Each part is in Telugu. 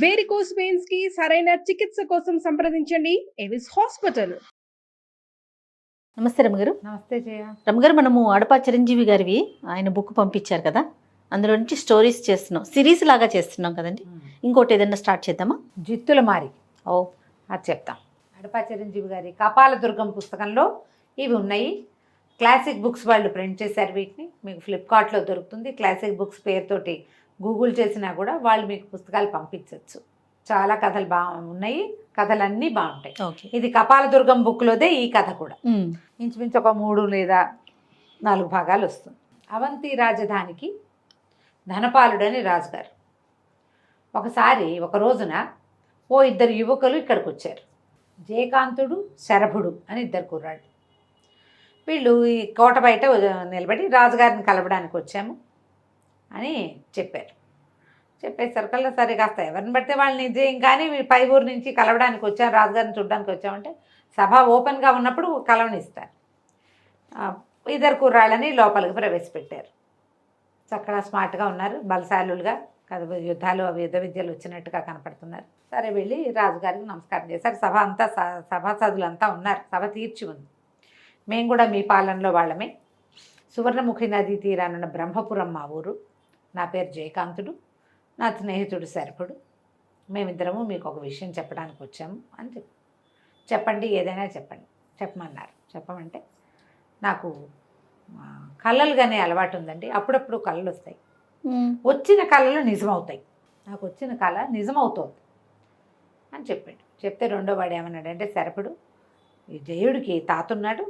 వేరికోస్ వెయిన్స్ కి సరైన చికిత్స కోసం సంప్రదించండి ఎవిస్ హాస్పిటల్. నమస్తే రమగారు. నమస్తే జయ. రమగారు, మనము అడపా చిరంజీవి గారివి ఆయన బుక్ పంపించారు కదా, అందులో నుంచి స్టోరీస్ చేస్తున్నాం, సిరీస్ లాగా చేస్తున్నాం కదండి. ఇంకోటి ఏదైనా స్టార్ట్ చేద్దామా? జిత్తుల మారి. ఓ, అది చెప్తాం. అడపా చిరంజీవి గారి కపాలదుర్గం పుస్తకంలో ఇవి ఉన్నాయి. క్లాసిక్ బుక్స్ వాళ్ళు ప్రింట్ చేశారు వీటిని. మీకు ఫ్లిప్కార్ట్లో దొరుకుతుంది. క్లాసిక్ బుక్స్ పేరుతోటి గూగుల్ చేసినా కూడా వాళ్ళు మీకు పుస్తకాలు పంపించవచ్చు. చాలా కథలు ఉన్నాయి, కథలన్నీ బాగుంటాయి. ఇది కపాలదుర్గం బుక్లోదే ఈ కథ కూడా. ఇంచుమించు ఒక 3 లేదా 4 భాగాలు వస్తుంది. అవంతి రాజధానికి ధనపాలుడని రాజుగారు. ఒకసారి ఒక రోజున ఓ 2 యువకులు ఇక్కడికి వచ్చారు. జయకాంతుడు, శరభుడు అని 2 కుర్రాళ్ళు. వీళ్ళు ఈ కోట బయట నిలబడి రాజుగారిని కలవడానికి వచ్చాము అని చెప్పారు. చెప్పేసరికల్లా సరే కాస్త ఎవరిని పడితే వాళ్ళని నిజం కానీ పై ఊరు నుంచి కలవడానికి వచ్చాం, రాజుగారిని చూడడానికి వచ్చామంటే సభ ఓపెన్గా ఉన్నప్పుడు కలవనిస్తారు. 2 కుర్రాళ్ళని లోపలికి ప్రవేశపెట్టారు. చక్కగా స్మార్ట్గా ఉన్నారు, బలశాలులుగా, యుద్ధాలు యుద్ధ విద్యలు వచ్చినట్టుగా కనపడుతున్నారు. సరే వెళ్ళి రాజుగారికి నమస్కారం చేశారు. సభ అంతా సభాసదులంతా ఉన్నారు, సభ తీర్చి ఉంది. మేము కూడా మీ పాలనలో వాళ్ళమే. సువర్ణముఖి నదీ తీరానున్న బ్రహ్మపురం మా ఊరు. నా పేరు జయకాంతుడు, నా స్నేహితుడు శరభుడు. మేమిద్దరము మీకు ఒక విషయం చెప్పడానికి వచ్చాము అని చెప్పండి, ఏదైనా చెప్పండి చెప్పమన్నారు. చెప్పమంటే నాకు కళలు కానీ అలవాటు ఉందండి. అప్పుడప్పుడు కళలు వస్తాయి, వచ్చిన కళలు నిజమవుతాయి. నాకు వచ్చిన కళ నిజమవుతోంది అని చెప్పాడు. చెప్తే రెండో వాడు ఏమన్నాడంటే, శరభుడు, ఈ జయుడికి తాత ఉన్నాడు,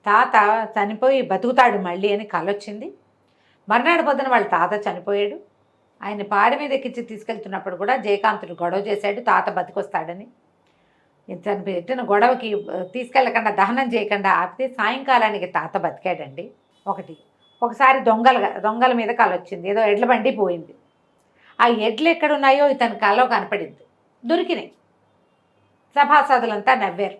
తాత చనిపోయి బతుకుతాడు మళ్ళీ అని కళ వచ్చింది. మర్నాడు పొద్దున వాళ్ళ తాత చనిపోయాడు. ఆయన పాడి మీద ఎక్కించి తీసుకెళ్తున్నప్పుడు కూడా జయకాంతుడు గొడవ చేశాడు, తాత బతికొస్తాడని. తను పెట్టిన గొడవకి తీసుకెళ్ళకుండా, దహనం చేయకుండా ఆపితే సాయంకాలానికి తాత బతికాడండి. ఒకసారి దొంగల మీద కళ వచ్చింది. ఏదో ఎడ్ల బండి పోయింది. ఆ ఎడ్లు ఎక్కడున్నాయో ఇతని కళలో కనపడింది. దొరికినాయి. సభాసదులంతా నవ్వారు.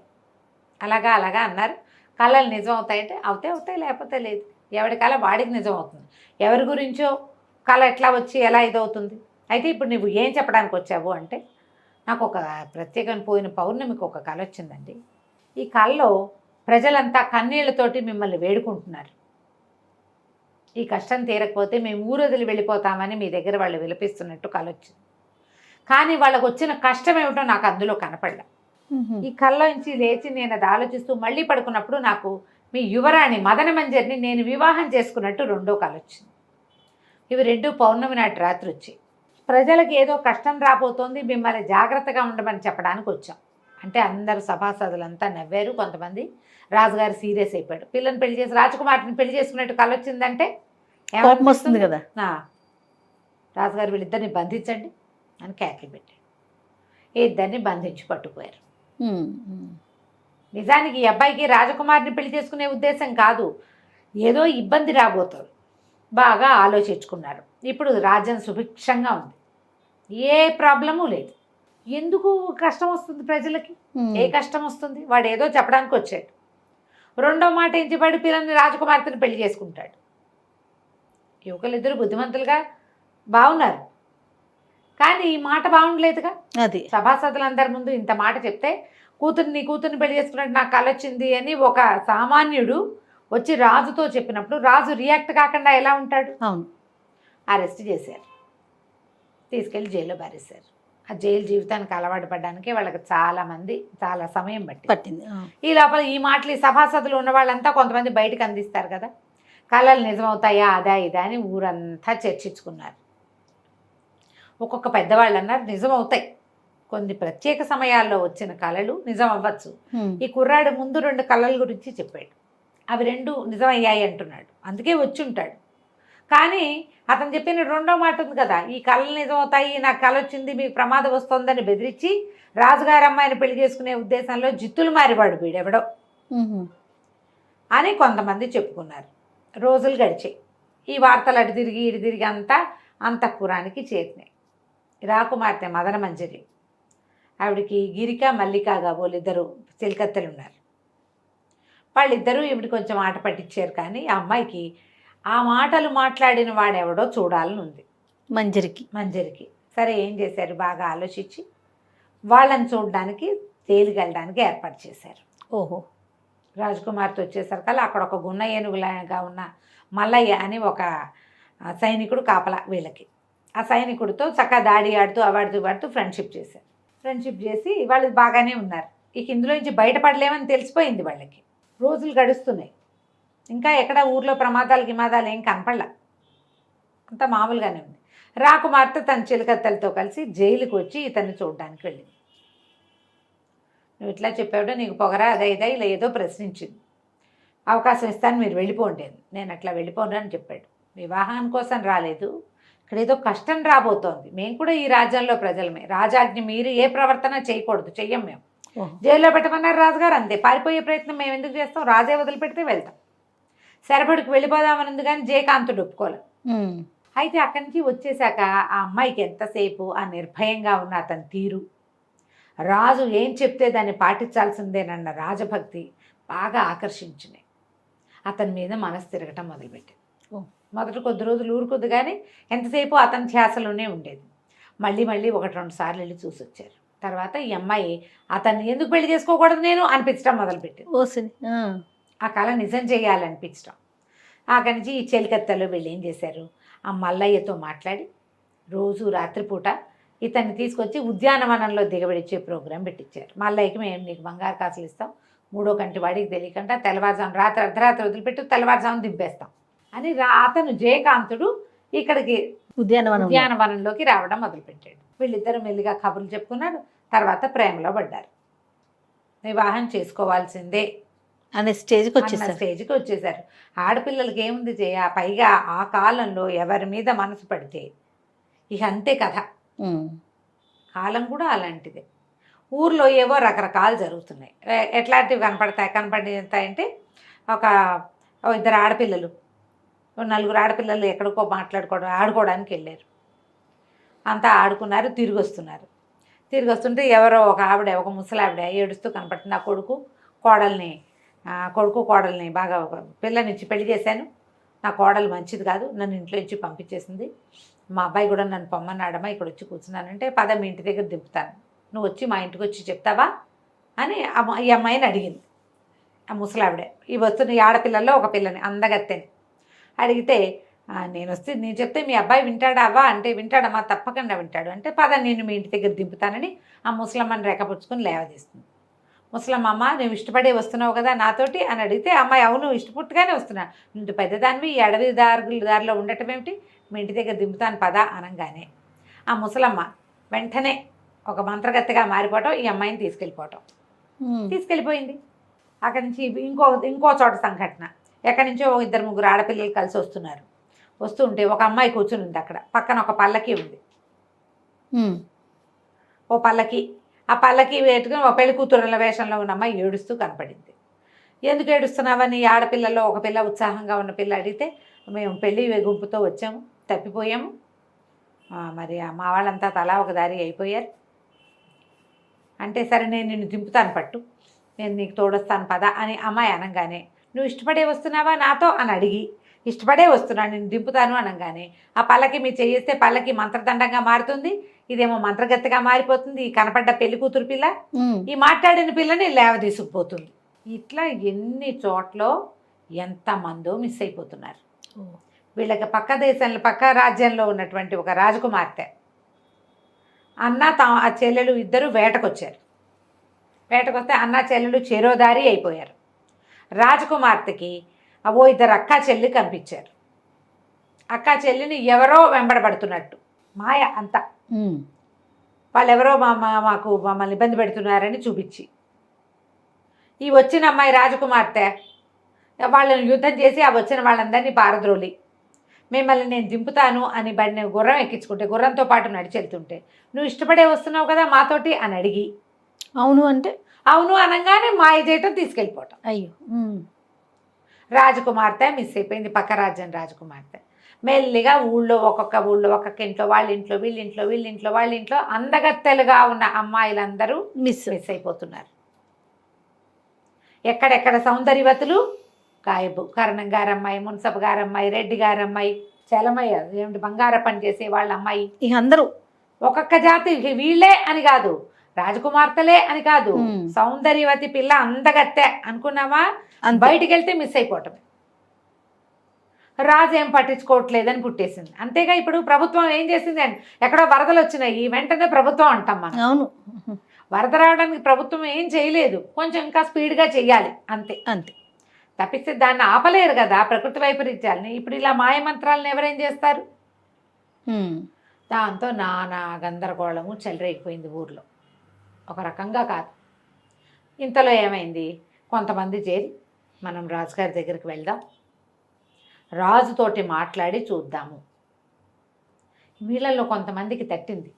అలాగా అన్నారు. కళలు నిజం అవుతాయంటే అవుతాయి, లేకపోతే లేదు. ఎవరి కళ వాడికి నిజం అవుతుంది. ఎవరి గురించో కళ ఎట్లా వచ్చి ఎలా ఇదవుతుంది. అయితే ఇప్పుడు నువ్వు ఏం చెప్పడానికి వచ్చావు అంటే, నాకు ఒక ప్రత్యేకమైన పోయిన పౌర్ణమికి ఒక కళ వచ్చిందండి. ఈ కళలో ప్రజలంతా కన్నీళ్లతోటి మిమ్మల్ని వేడుకుంటున్నారు. ఈ కష్టం తీరకపోతే మేము ఊరొదిలి వెళ్ళిపోతామని మీ దగ్గర వాళ్ళు విలపిస్తున్నట్టు కళ వచ్చింది. కానీ వాళ్ళకు వచ్చిన కష్టం ఏమిటో నాకు అందులో కనపడలే. ఈ కళ్ళలో నుంచి లేచి నేను అది ఆలోచిస్తూ మళ్ళీ పడుకున్నప్పుడు నాకు మీ యువరాణి మదన మంజరిని నేను వివాహం చేసుకున్నట్టు రెండో కళ వచ్చింది. ఇవి 2 పౌర్ణమి నాటి రాత్రి వచ్చాయి. ప్రజలకు ఏదో కష్టం రాబోతోంది, మిమ్మల్ని జాగ్రత్తగా ఉండమని చెప్పడానికి వచ్చాం అంటే అందరూ సభాసదులంతా నవ్వారు. కొంతమంది రాజుగారు సీరియస్ అయిపోయాడు. పిల్లని పెళ్లి చేసి రాజకుమార్ని పెళ్లి చేసుకున్నట్టు కళ వచ్చిందంటే వస్తుంది కదా. రాజుగారు వీళ్ళిద్దరిని బంధించండి అని కేకలు పెట్టాడు. 2 బంధించి పట్టుకుపోయారు. నిజానికి ఈ అబ్బాయికి రాజకుమారిని పెళ్లి చేసుకునే ఉద్దేశం కాదు, ఏదో ఇబ్బంది రాబోతుంది. బాగా ఆలోచించుకున్నారు. ఇప్పుడు రాజ్యం సుభిక్షంగా ఉంది, ఏ ప్రాబ్లము లేదు. ఎందుకు కష్టం వస్తుంది ప్రజలకి? ఏ కష్టం వస్తుంది? వాడు ఏదో చెప్పడానికి వచ్చాడు. రెండో మాట ఏంటి, వాడు పిల్లల్ని రాజకుమార్తెని పెళ్లి చేసుకుంటాడు. యువకులిద్దరు బుద్ధిమంతులుగా బాగున్నారు, కానీ ఈ మాట బాగుండలేదుగా. అది సభాసదులందరి ముందు ఇంత మాట చెప్తే కూతుర్ని పెళ్లి చేసుకున్నట్టు నాకు కళ వచ్చింది అని ఒక సామాన్యుడు వచ్చి రాజుతో చెప్పినప్పుడు రాజు రియాక్ట్ కాకుండా ఎలా ఉంటాడు? అవును. అరెస్ట్ చేశారు, తీసుకెళ్ళి జైల్లో పారేశారు. ఆ జైలు జీవితానికి అలవాటు పడడానికి వాళ్ళకి చాలా సమయం పట్టింది. ఈ లోపల ఈ మాటలు ఈ సభాసదులు ఉన్న వాళ్ళంతా కొంతమంది బయటకు అందిస్తారు కదా, కళలు నిజమవుతాయా అదా ఇదా అని ఊరంతా చర్చించుకున్నారు. ఒక్కొక్క పెద్దవాళ్ళు అన్నారు నిజమవుతాయి, కొన్ని ప్రత్యేక సమయాల్లో వచ్చిన కళలు నిజం అవ్వచ్చు. ఈ కుర్రాడు ముందు 2 కళల గురించి చెప్పాడు, అవి 2 నిజమయ్యాయి అంటున్నాడు, అందుకే వచ్చి ఉంటాడు. కానీ అతను చెప్పిన రెండో మాట ఉంది కదా, ఈ కళలు నిజమవుతాయి, నాకు కళ వచ్చింది, మీకు ప్రమాదం వస్తుందని బెదిరించి రాజుగారి అమ్మాయిని పెళ్లి చేసుకునే ఉద్దేశంలో జిత్తులు మారివాడు వీడెవడో అని కొంతమంది చెప్పుకున్నారు. రోజులు గడిచాయి. ఈ వార్తలు అటు తిరిగి అంతా అంతఃపురానికి చేరినాయి. రాకుమార్తె మదన మంజరి, ఆవిడికి గిరిక మల్లికగా వాళ్ళిద్దరు చెలికత్తెలు ఉన్నారు. వాళ్ళిద్దరూ ఈవిడ కొంచెం ఆట పట్టించారు. కానీ ఆ అమ్మాయికి ఆ మాటలు మాట్లాడిన వాడెవడో చూడాలని ఉంది. మంజరికి సరే ఏం చేశారు, బాగా ఆలోచించి వాళ్ళని చూడడానికి తేలిగెళ్ళడానికి ఏర్పాటు చేశారు. ఓహో. రాజకుమార్తో వచ్చేసరికల్లా అక్కడ ఒక గున్న ఏనుగులాగా ఉన్న మల్లయ్య అని ఒక సైనికుడు కాపలా వీళ్ళకి. ఆ సైనికుడితో చక్కగా దాడి ఆడుతూ వాడుతూ ఫ్రెండ్షిప్ చేశారు. ఫ్రెండ్షిప్ చేసి వాళ్ళు బాగానే ఉన్నారు. ఇక ఇందులో నుంచి బయటపడలేమని తెలిసిపోయింది వాళ్ళకి. రోజులు గడుస్తున్నాయి, ఇంకా ఎక్కడ ఊర్లో గిమాదాలు ఏం కనపడలా, అంతా మామూలుగానే ఉంది. రాకుమార్తె తన చిలకత్తలతో కలిసి జైలుకి వచ్చి ఇతన్ని చూడడానికి వెళ్ళింది. నువ్వు ఇట్లా చెప్పావుటో నీకు పొగరా అదైదా ఇలా ఏదో ప్రశ్నించింది. అవకాశం ఇస్తాను, మీరు వెళ్ళిపోండి. నేను అట్లా వెళ్ళిపోను అని చెప్పాడు. వివాహం కోసం రాలేదు, ఇక్కడ ఏదో కష్టం రాబోతోంది. మేము కూడా ఈ రాజ్యంలో ప్రజలమే, రాజాజ్ఞ మీరు ఏ ప్రవర్తన చేయకూడదు, చెయ్యం మేము. జైల్లో పెట్టమన్నారు రాజుగారు, అంతే. పారిపోయే ప్రయత్నం మేము ఎందుకు చేస్తాం, రాజే వదిలిపెడితే వెళ్తాం. శరభడికి వెళ్ళిపోదామని కానీ జయకాంతుడు ఒప్పుకోలేదు. అయితే అక్కడి నుంచి వచ్చేసాక ఆ అమ్మాయికి ఎంతసేపు ఆ నిర్భయంగా ఉన్న అతని తీరు, రాజు ఏం చెప్తే దాన్ని పాటించాల్సిందేనన్న రాజభక్తి బాగా ఆకర్షించినాయి. అతని మీద మనసు తిరగటం మొదలుపెట్టింది. మొదట కొద్ది రోజులు ఊరుకుంది, కానీ ఎంతసేపు అతని ధ్యాసలోనే ఉండేది. మళ్ళీ 1-2 సార్లు వెళ్ళి చూసి వచ్చారు. తర్వాత ఈ అమ్మాయి అతన్ని ఎందుకు పెళ్లి చేసుకోకూడదు నేను అనిపించడం మొదలుపెట్టింది. ఆ కళ నిజం చేయాలనిపించడం. అక్కడి నుంచి ఈ చెలికత్తెలో వీళ్ళు ఏం చేశారు, ఆ మల్లయ్యతో మాట్లాడి రోజు రాత్రిపూట ఇతన్ని తీసుకొచ్చి ఉద్యానవనంలో దిగబడిచ్చే ప్రోగ్రాం పెట్టించారు. మల్లయ్యకి మేము నీకు బంగారు కాసులు ఇస్తాం, 3వ కంటి వాడికి తెలియకుండా తెల్లవారుజాము అర్ధరాత్రి వదిలిపెట్టి తెల్లవారుజాము దింపేస్తాం అని అతను జయకాంతుడు ఇక్కడికి ఉద్యానవనంలోకి రావడం మొదలుపెట్టాడు. వీళ్ళిద్దరూ మెల్లిగా కబుర్లు చెప్పుకున్నారు. తర్వాత ప్రేమలో పడ్డారు. వివాహం చేసుకోవాల్సిందే అనే స్టేజ్కి వచ్చేసారు. ఆడపిల్లలకి ఏముంది పైగా ఆ కాలంలో ఎవరి మీద మనసు పడితే ఇక అంతే కథ. కాలం కూడా అలాంటిదే. ఊర్లో ఏవో రకరకాలు జరుగుతున్నాయి. ఎట్లాంటివి కనపడతాయంటే ఒక 2 ఆడపిల్లలు 4 ఆడపిల్లలు ఎక్కడికో ఆడుకోవడానికి వెళ్ళారు. అంతా ఆడుకున్నారు, తిరిగి వస్తుంటే ఎవరో ఒక ముసలావిడ ఏడుస్తూ కనపడుతుంది. ఆ కొడుకు కోడల్ని బాగా పిల్లనిచ్చి పెళ్లి చేశాను, నా కోడలు మంచిది కాదు, నన్ను ఇంట్లో నుంచి పంపించేసింది, మా అబ్బాయి కూడా నన్ను పొమ్మన్నాడమ్మా, ఇక్కడ వచ్చి కూర్చున్నానంటే పద మీ ఇంటి దగ్గర దింపుతాను, నువ్వు వచ్చి మా ఇంటికి వచ్చి చెప్తావా అని ఈ అమ్మాయిని అడిగింది. ఆ ముసలావిడే ఈ వస్తున్న ఈ ఆడపిల్లల్లో ఒక పిల్లని అందగత్తెని అడిగితే, నేను చెప్తే మీ అబ్బాయి వింటాడా అవ్వా అంటే, వింటాడమ్మా, తప్పకుండా వింటాడు అంటే, పద నేను మీ ఇంటి దగ్గర దింపుతానని ఆ ముసలమ్మని రెక్కపుచ్చుకొని లేవదీస్తుంది. ముసలమ్మ, నువ్వు ఇష్టపడే వస్తున్నావు కదా నాతోటి అని అడిగితే, అమ్మాయి అవును ఇష్టపుట్టుగానే వస్తున్నా, నువ్వు పెద్దదానివి ఈ అడవి దారిలో ఉండటం ఏమిటి, మీ ఇంటి దగ్గర దింపుతాను పదా అనగానే ఆ ముసలమ్మ వెంటనే ఒక మంత్రగత్తెగా మారిపోవటం, ఈ అమ్మాయిని తీసుకెళ్ళిపోయింది. అక్కడి నుంచి ఇంకో చోట సంఘటన. ఎక్కడి నుంచో 2-3 ఆడపిల్లలు కలిసి వస్తుంటే ఒక అమ్మాయి కూర్చుని ఉంది. అక్కడ పక్కన ఒక పల్లకి ఉంది. ఓ పల్లకి, ఆ పల్లకి పెట్టుకుని ఒక పెళ్లి కూతురుల వేషంలో ఉన్న అమ్మాయి ఏడుస్తూ కనపడింది. ఎందుకు ఏడుస్తున్నావని ఆడపిల్లలో ఒక పిల్ల, ఉత్సాహంగా ఉన్న పిల్ల అడిగితే, మేము పెళ్లి గుంపుతో వచ్చాము, తప్పిపోయాము, మరి మా వాళ్ళంతా తలా ఒక దారి అయిపోయారు అంటే, సరే నేను నిన్ను దింపుతాను పట్టు, నేను నీకు తోడొస్తాను పద అని అమ్మాయి అనగానే, నువ్వు ఇష్టపడే వస్తున్నావా నాతో అని అడిగి, ఇష్టపడే వస్తున్నాను నేను దింపుతాను అనగానే, ఆ పల్లకి మీరు చేయిస్తే పల్లకి మంత్రదండంగా మారుతుంది, ఇదేమో మంత్రగత్తెగా మారిపోతుంది, ఈ కనపడ్డ పెళ్లి కూతురు పిల్ల ఈ మాట్లాడిన పిల్లని లేవదీసుకుపోతుంది. ఇట్లా ఎన్ని చోట్ల ఎంతమందో మిస్ అయిపోతున్నారు. వీళ్ళకి పక్క రాజ్యంలో ఉన్నటువంటి ఒక రాజకుమార్తె అన్న ఆ చెల్లెలు ఇద్దరు వేటకొచ్చారు. వేటకొస్తే అన్న చెల్లెలు చెరోదారి అయిపోయారు. రాజకుమార్తెకి 2 అక్కా చెల్లి కనిపించారు. అక్కా చెల్లిని ఎవరో వెంబడబడుతున్నట్టు మాయ అంతా, వాళ్ళెవరో మాకు మమ్మల్ని ఇబ్బంది పెడుతున్నారని చూపించి, ఈ వచ్చిన అమ్మాయి రాజకుమార్తె వాళ్ళని యుద్ధం చేసి ఆ వచ్చిన వాళ్ళందరినీ పారద్రోలి, మిమ్మల్ని నేను దింపుతాను అని బండి గుర్రం ఎక్కించుకుంటే, గుర్రంతో పాటు నడిచెళ్తుంటే, నువ్వు ఇష్టపడే వస్తున్నావు కదా మాతోటి అని అడిగి, అవును అనగానే మాయ చేయటం, తీసుకెళ్ళిపోవటం. అయ్యో, రాజకుమార్తె మిస్ అయిపోయింది. పక్క రాజ్యం రాజకుమార్తె మెల్లిగా ఒక్కొక్క ఇంట్లో, వాళ్ళ ఇంట్లో అందగత్తెలుగా ఉన్న అమ్మాయిలందరూ మిస్ అయిపోతున్నారు. ఎక్కడెక్కడ సౌందర్యవతులు గాయబు. కరణం గారమ్మాయి, మున్సబ్ గారమ్మాయి, రెడ్డి గారమ్మాయి, చలమయ్య ఏమిటి బంగార పని చేసే వాళ్ళ అమ్మాయి, ఇక అందరూ ఒక్కొక్క జాతి వీళ్ళే అని కాదు, రాజకుమార్తెలే అని కాదు, మ్మ్. సౌందర్యవతి పిల్ల అందగత్తె అనుకున్నావా, అంతే. బయటికి వెళ్తే మిస్ అయిపోవటం. రాజు ఏం పట్టించుకోవట్లేదని పుట్టేసింది. అంతేగా ఇప్పుడు ప్రభుత్వం ఏం చేసింది అండి, ఎక్కడో వరదలు వచ్చినాయి వెంటనే ప్రభుత్వం అంటాం మనం. అవును, వరద రావడానికి ప్రభుత్వం ఏం చేయలేదు, కొంచెం ఇంకా స్పీడ్గా చెయ్యాలి అంతే. అంతే. తప్పిస్తే దాన్ని ఆపలేరు కదా ప్రకృతి వైపరీత్యాలని. ఇప్పుడు ఇలా మాయమంత్రాలను ఎవరేం చేస్తారు? ఉమ్. దాంతో నానా గందరగోళము చెలరేగిపోయింది ఊర్లో. ఒక రకంగా కాదు. ఇంతలో ఏమైంది, కొంతమంది చేరి మనం రాజుగారి దగ్గరికి వెళ్దాం, రాజుతోటి మాట్లాడి చూద్దాము. వీళ్ళల్లో కొంతమందికి తట్టింది.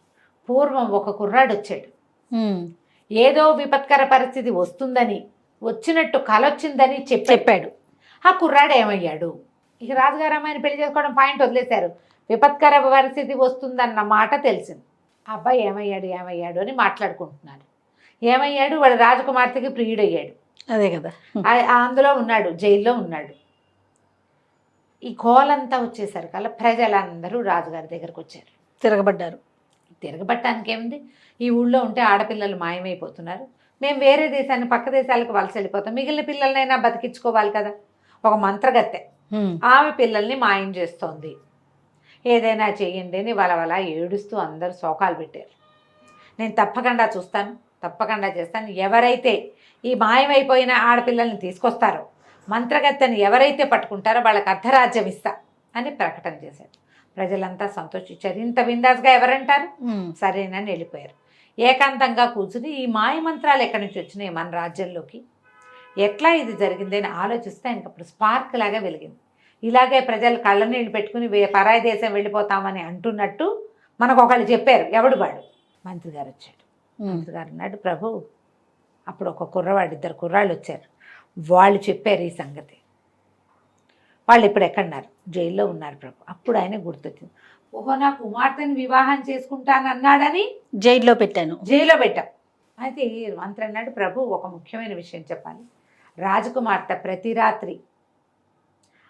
పూర్వం ఒక కుర్రాడు వచ్చాడు, ఉమ్. ఏదో విపత్కర పరిస్థితి వస్తుందని, వచ్చినట్టు కలొచ్చిందని చెప్పాడు. ఆ కుర్రాడు ఏమయ్యాడు? ఇక రాజుగారు అమ్మాయిని పెళ్లి చేసుకోవడం పాయింట్ వదిలేశారు. విపత్కర పరిస్థితి వస్తుందన్న మాట తెలిసింది. ఆ అబ్బాయి ఏమయ్యాడు అని మాట్లాడుకుంటున్నారు. ఏమయ్యాడు? వాడు రాజకుమార్తెకి ప్రియుడయ్యాడు. అదే కదా. అందులో ఉన్నాడు, జైల్లో ఉన్నాడు. ఈ గోలంతా వచ్చేసరికల్లా ప్రజలందరూ రాజుగారి దగ్గరకు వచ్చారు. తిరగబడ్డారు. తిరగబట్టడానికి ఏముంది, ఈ ఊళ్ళో ఉంటే ఆడపిల్లలు మాయమైపోతున్నారు, మేము వేరే దేశాన్ని పక్క దేశాలకు వలస వెళ్ళిపోతాం, మిగిలిన పిల్లలనైనా బతికించుకోవాలి కదా. ఒక మంత్రగత్తె ఉమ్. ఆమె పిల్లల్ని మాయం చేస్తోంది, ఏదైనా చెయ్యండి అని వలవల ఏడుస్తూ అందరూ శోకాలు పెట్టారు. నేను తప్పకుండా చూస్తాను, తప్పకుండా చేస్తాను, ఎవరైతే ఈ మాయమైపోయిన ఆడపిల్లల్ని తీసుకొస్తారో, మంత్రగత్తెని ఎవరైతే పట్టుకుంటారో వాళ్ళకి అర్ధరాజ్యం ఇస్తా అని ప్రకటన చేశాడు. ప్రజలంతా సంతోషించారు. ఇంత బిందాస్గా ఎవరంటారు? ఉమ్. సరేనని వెళ్ళిపోయారు. ఏకాంతంగా కూర్చుని ఈ మాయమంత్రాలు ఎక్కడి నుంచి వచ్చినాయి మన రాజ్యంలోకి, ఎట్లా ఇది జరిగింది అని ఆలోచిస్తే ఇంకప్పుడు స్పార్క్ లాగా వెలిగింది. ఇలాగే ప్రజలు కళ్ళ నీళ్ళు పెట్టుకుని పరాయి దేశం వెళ్ళిపోతామని అంటున్నట్టు మనకు ఒకళ్ళు చెప్పారు. ఎవడు వాడు? మంత్రి గారు వచ్చాడు. మంత్రి గారు అన్నాడు, ప్రభు అప్పుడు ఒక కుర్రవాడు, 2 కుర్రాళ్ళు వచ్చారు, వాళ్ళు చెప్పారు ఈ సంగతి. వాళ్ళు ఇప్పుడు ఎక్కడున్నారు? జైల్లో ఉన్నారు ప్రభు. అప్పుడు ఆయన గుర్తొచ్చింది, ఓహో నా కుమార్తెని వివాహం చేసుకుంటానన్నాడని జైల్లో పెట్టాను. జైల్లో పెట్టాం. అయితే మంత్రి అన్నాడు, ప్రభు ఒక ముఖ్యమైన విషయం చెప్పాలి. రాజకుమార్తె ప్రతి రాత్రి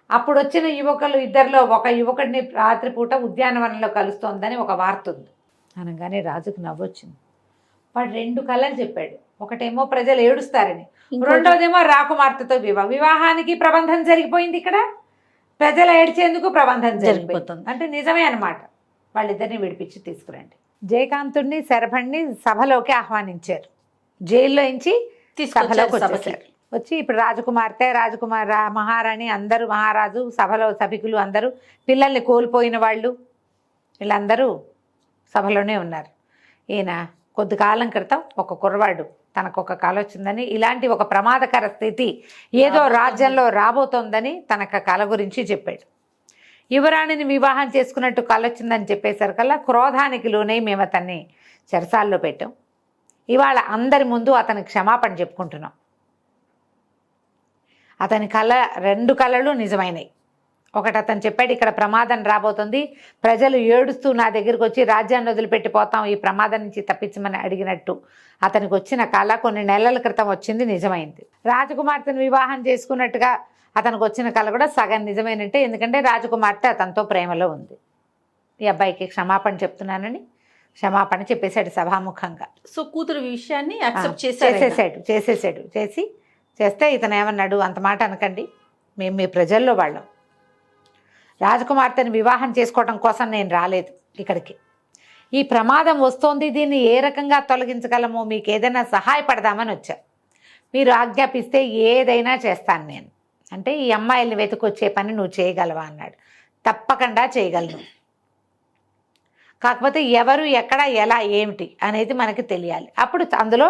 అప్పుడు వచ్చిన యువకులు ఇద్దరిలో ఒక యువకుడిని రాత్రిపూట ఉద్యానవనంలో కలుస్తోందని ఒక వార్త ఉంది అనగానే రాజుకు నవ్వొచ్చింది. వాడు 2 కళలు చెప్పాడు. ఒకటేమో ప్రజలు ఏడుస్తారని, రెండోదేమో రాకుమార్తెతో వివాహానికి ప్రబంధం జరిగిపోయింది. ఇక్కడ ప్రజలు ఏడ్చేందుకు ప్రబంధం జరిగిపోతుంది అంటే నిజమే అన్నమాట. వాళ్ళిద్దరిని విడిపించి తీసుకురండి. జయకాంతుడిని శరభణ్ణి సభలోకి ఆహ్వానించారు. జైల్లో నుంచి సభలోకి వచ్చేసారు. వచ్చి ఇప్పుడు రాజకుమార్తె మహారాణి అందరూ, మహారాజు, సభలో సభికులు అందరూ, పిల్లల్ని కోల్పోయిన వాళ్ళు వీళ్ళందరూ సభలోనే ఉన్నారు. ఈయన కొద్ది కాలం క్రితం ఒక కుర్రవాడు తనకు ఒక కల వచ్చిందని, ఇలాంటి ఒక ప్రమాదకర స్థితి ఏదో రాజ్యంలో రాబోతోందని తనకు కల గురించి చెప్పాడు. యువరాణిని వివాహం చేసుకున్నట్టు కల వచ్చిందని చెప్పేసరికల్లా క్రోధానికి లోనై మేము అతన్ని చెరసాల్లో పెట్టాం. ఇవాళ అందరి ముందు అతనికి క్షమాపణ చెప్పుకుంటున్నాం. అతని 2 కళలు నిజమైనవి. ఒకటి అతను చెప్పాడు, ఇక్కడ ప్రమాదం రాబోతుంది, ప్రజలు ఏడుస్తూ నా దగ్గరికి వచ్చి రాజ్యాన్ని వదిలిపెట్టిపోతాం, ఈ ప్రమాదం నుంచి తప్పించమని అడిగినట్టు అతనికి వచ్చిన కళ కొన్ని నెలల క్రితం వచ్చింది, నిజమైంది. రాజకుమార్తెను వివాహం చేసుకున్నట్టుగా అతనికి వచ్చిన కళ కూడా సగం నిజమైనట్టే, ఎందుకంటే రాజకుమార్తె అతనితో ప్రేమలో ఉంది. ఈ అబ్బాయికి క్షమాపణ చెప్తున్నానని క్షమాపణ చెప్పేశాడు సభాముఖంగా. సో కూతురు విషయాన్ని యాక్సెప్ట్ చేసేసాడు. చేస్తే ఇతను ఏమన్నాడు, అంత మాట అనకండి, మేము మీ ప్రజల్లో వాళ్ళం, రాజకుమార్తెను వివాహం చేసుకోవడం కోసం నేను రాలేదు ఇక్కడికి, ఈ ప్రమాదం వస్తోంది, దీన్ని ఏ రకంగా తొలగించగలమో మీకు ఏదైనా సహాయపడదామని వచ్చా, మీరు ఆజ్ఞాపిస్తే ఏదైనా చేస్తాను నేను అంటే, ఈ అమ్మాయిల్ని వెతుకొచ్చే పని నువ్వు చేయగలవా అన్నాడు. తప్పకుండా చేయగలను, కాకపోతే ఎవరు ఎక్కడ ఎలా ఏమిటి అనేది మనకి తెలియాలి. అప్పుడు అందులో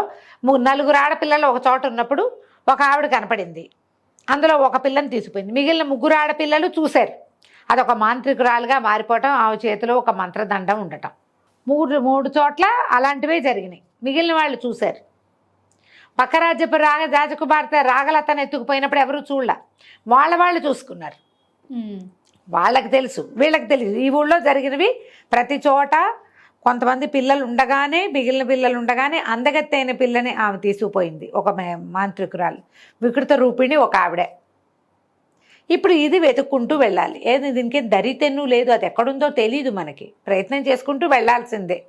4 ఆడపిల్లలు ఒక చోట ఉన్నప్పుడు ఒక ఆవిడ కనపడింది, అందులో ఒక పిల్లని తీసుకుపోయింది, మిగిలిన 3 ఆడపిల్లలు చూశారు. అదొక మాంత్రికురాలుగా మారిపోవటం, ఆమె చేతిలో ఒక మంత్రదండం ఉండటం, 3 చోట్ల అలాంటివే జరిగినాయి. మిగిలిన వాళ్ళు చూశారు. పక్క రాజ్యపు రాజకుమార్తె రాగలతను ఎత్తుకుపోయినప్పుడు ఎవరు చూడలే, వాళ్ళు చూసుకున్నారు. వాళ్ళకి తెలుసు, వీళ్ళకి తెలియదు. ఈ ఊళ్ళో జరిగినవి ప్రతి చోట కొంతమంది పిల్లలు ఉండగానే, మిగిలిన పిల్లలు ఉండగానే అందగత్తైన పిల్లని ఆమె తీసుకుపోయింది, ఒక మాంత్రికురాలు, వికృత రూపిణి ఒక ఆవిడే. ఇప్పుడు ఇది వెతుక్కుంటూ వెళ్ళాలి. దీనికి దరితెన్ను లేదు, అది ఎక్కడుందో తెలీదు మనకి, ప్రయత్నం చేసుకుంటూ వెళ్ళాల్సిందే.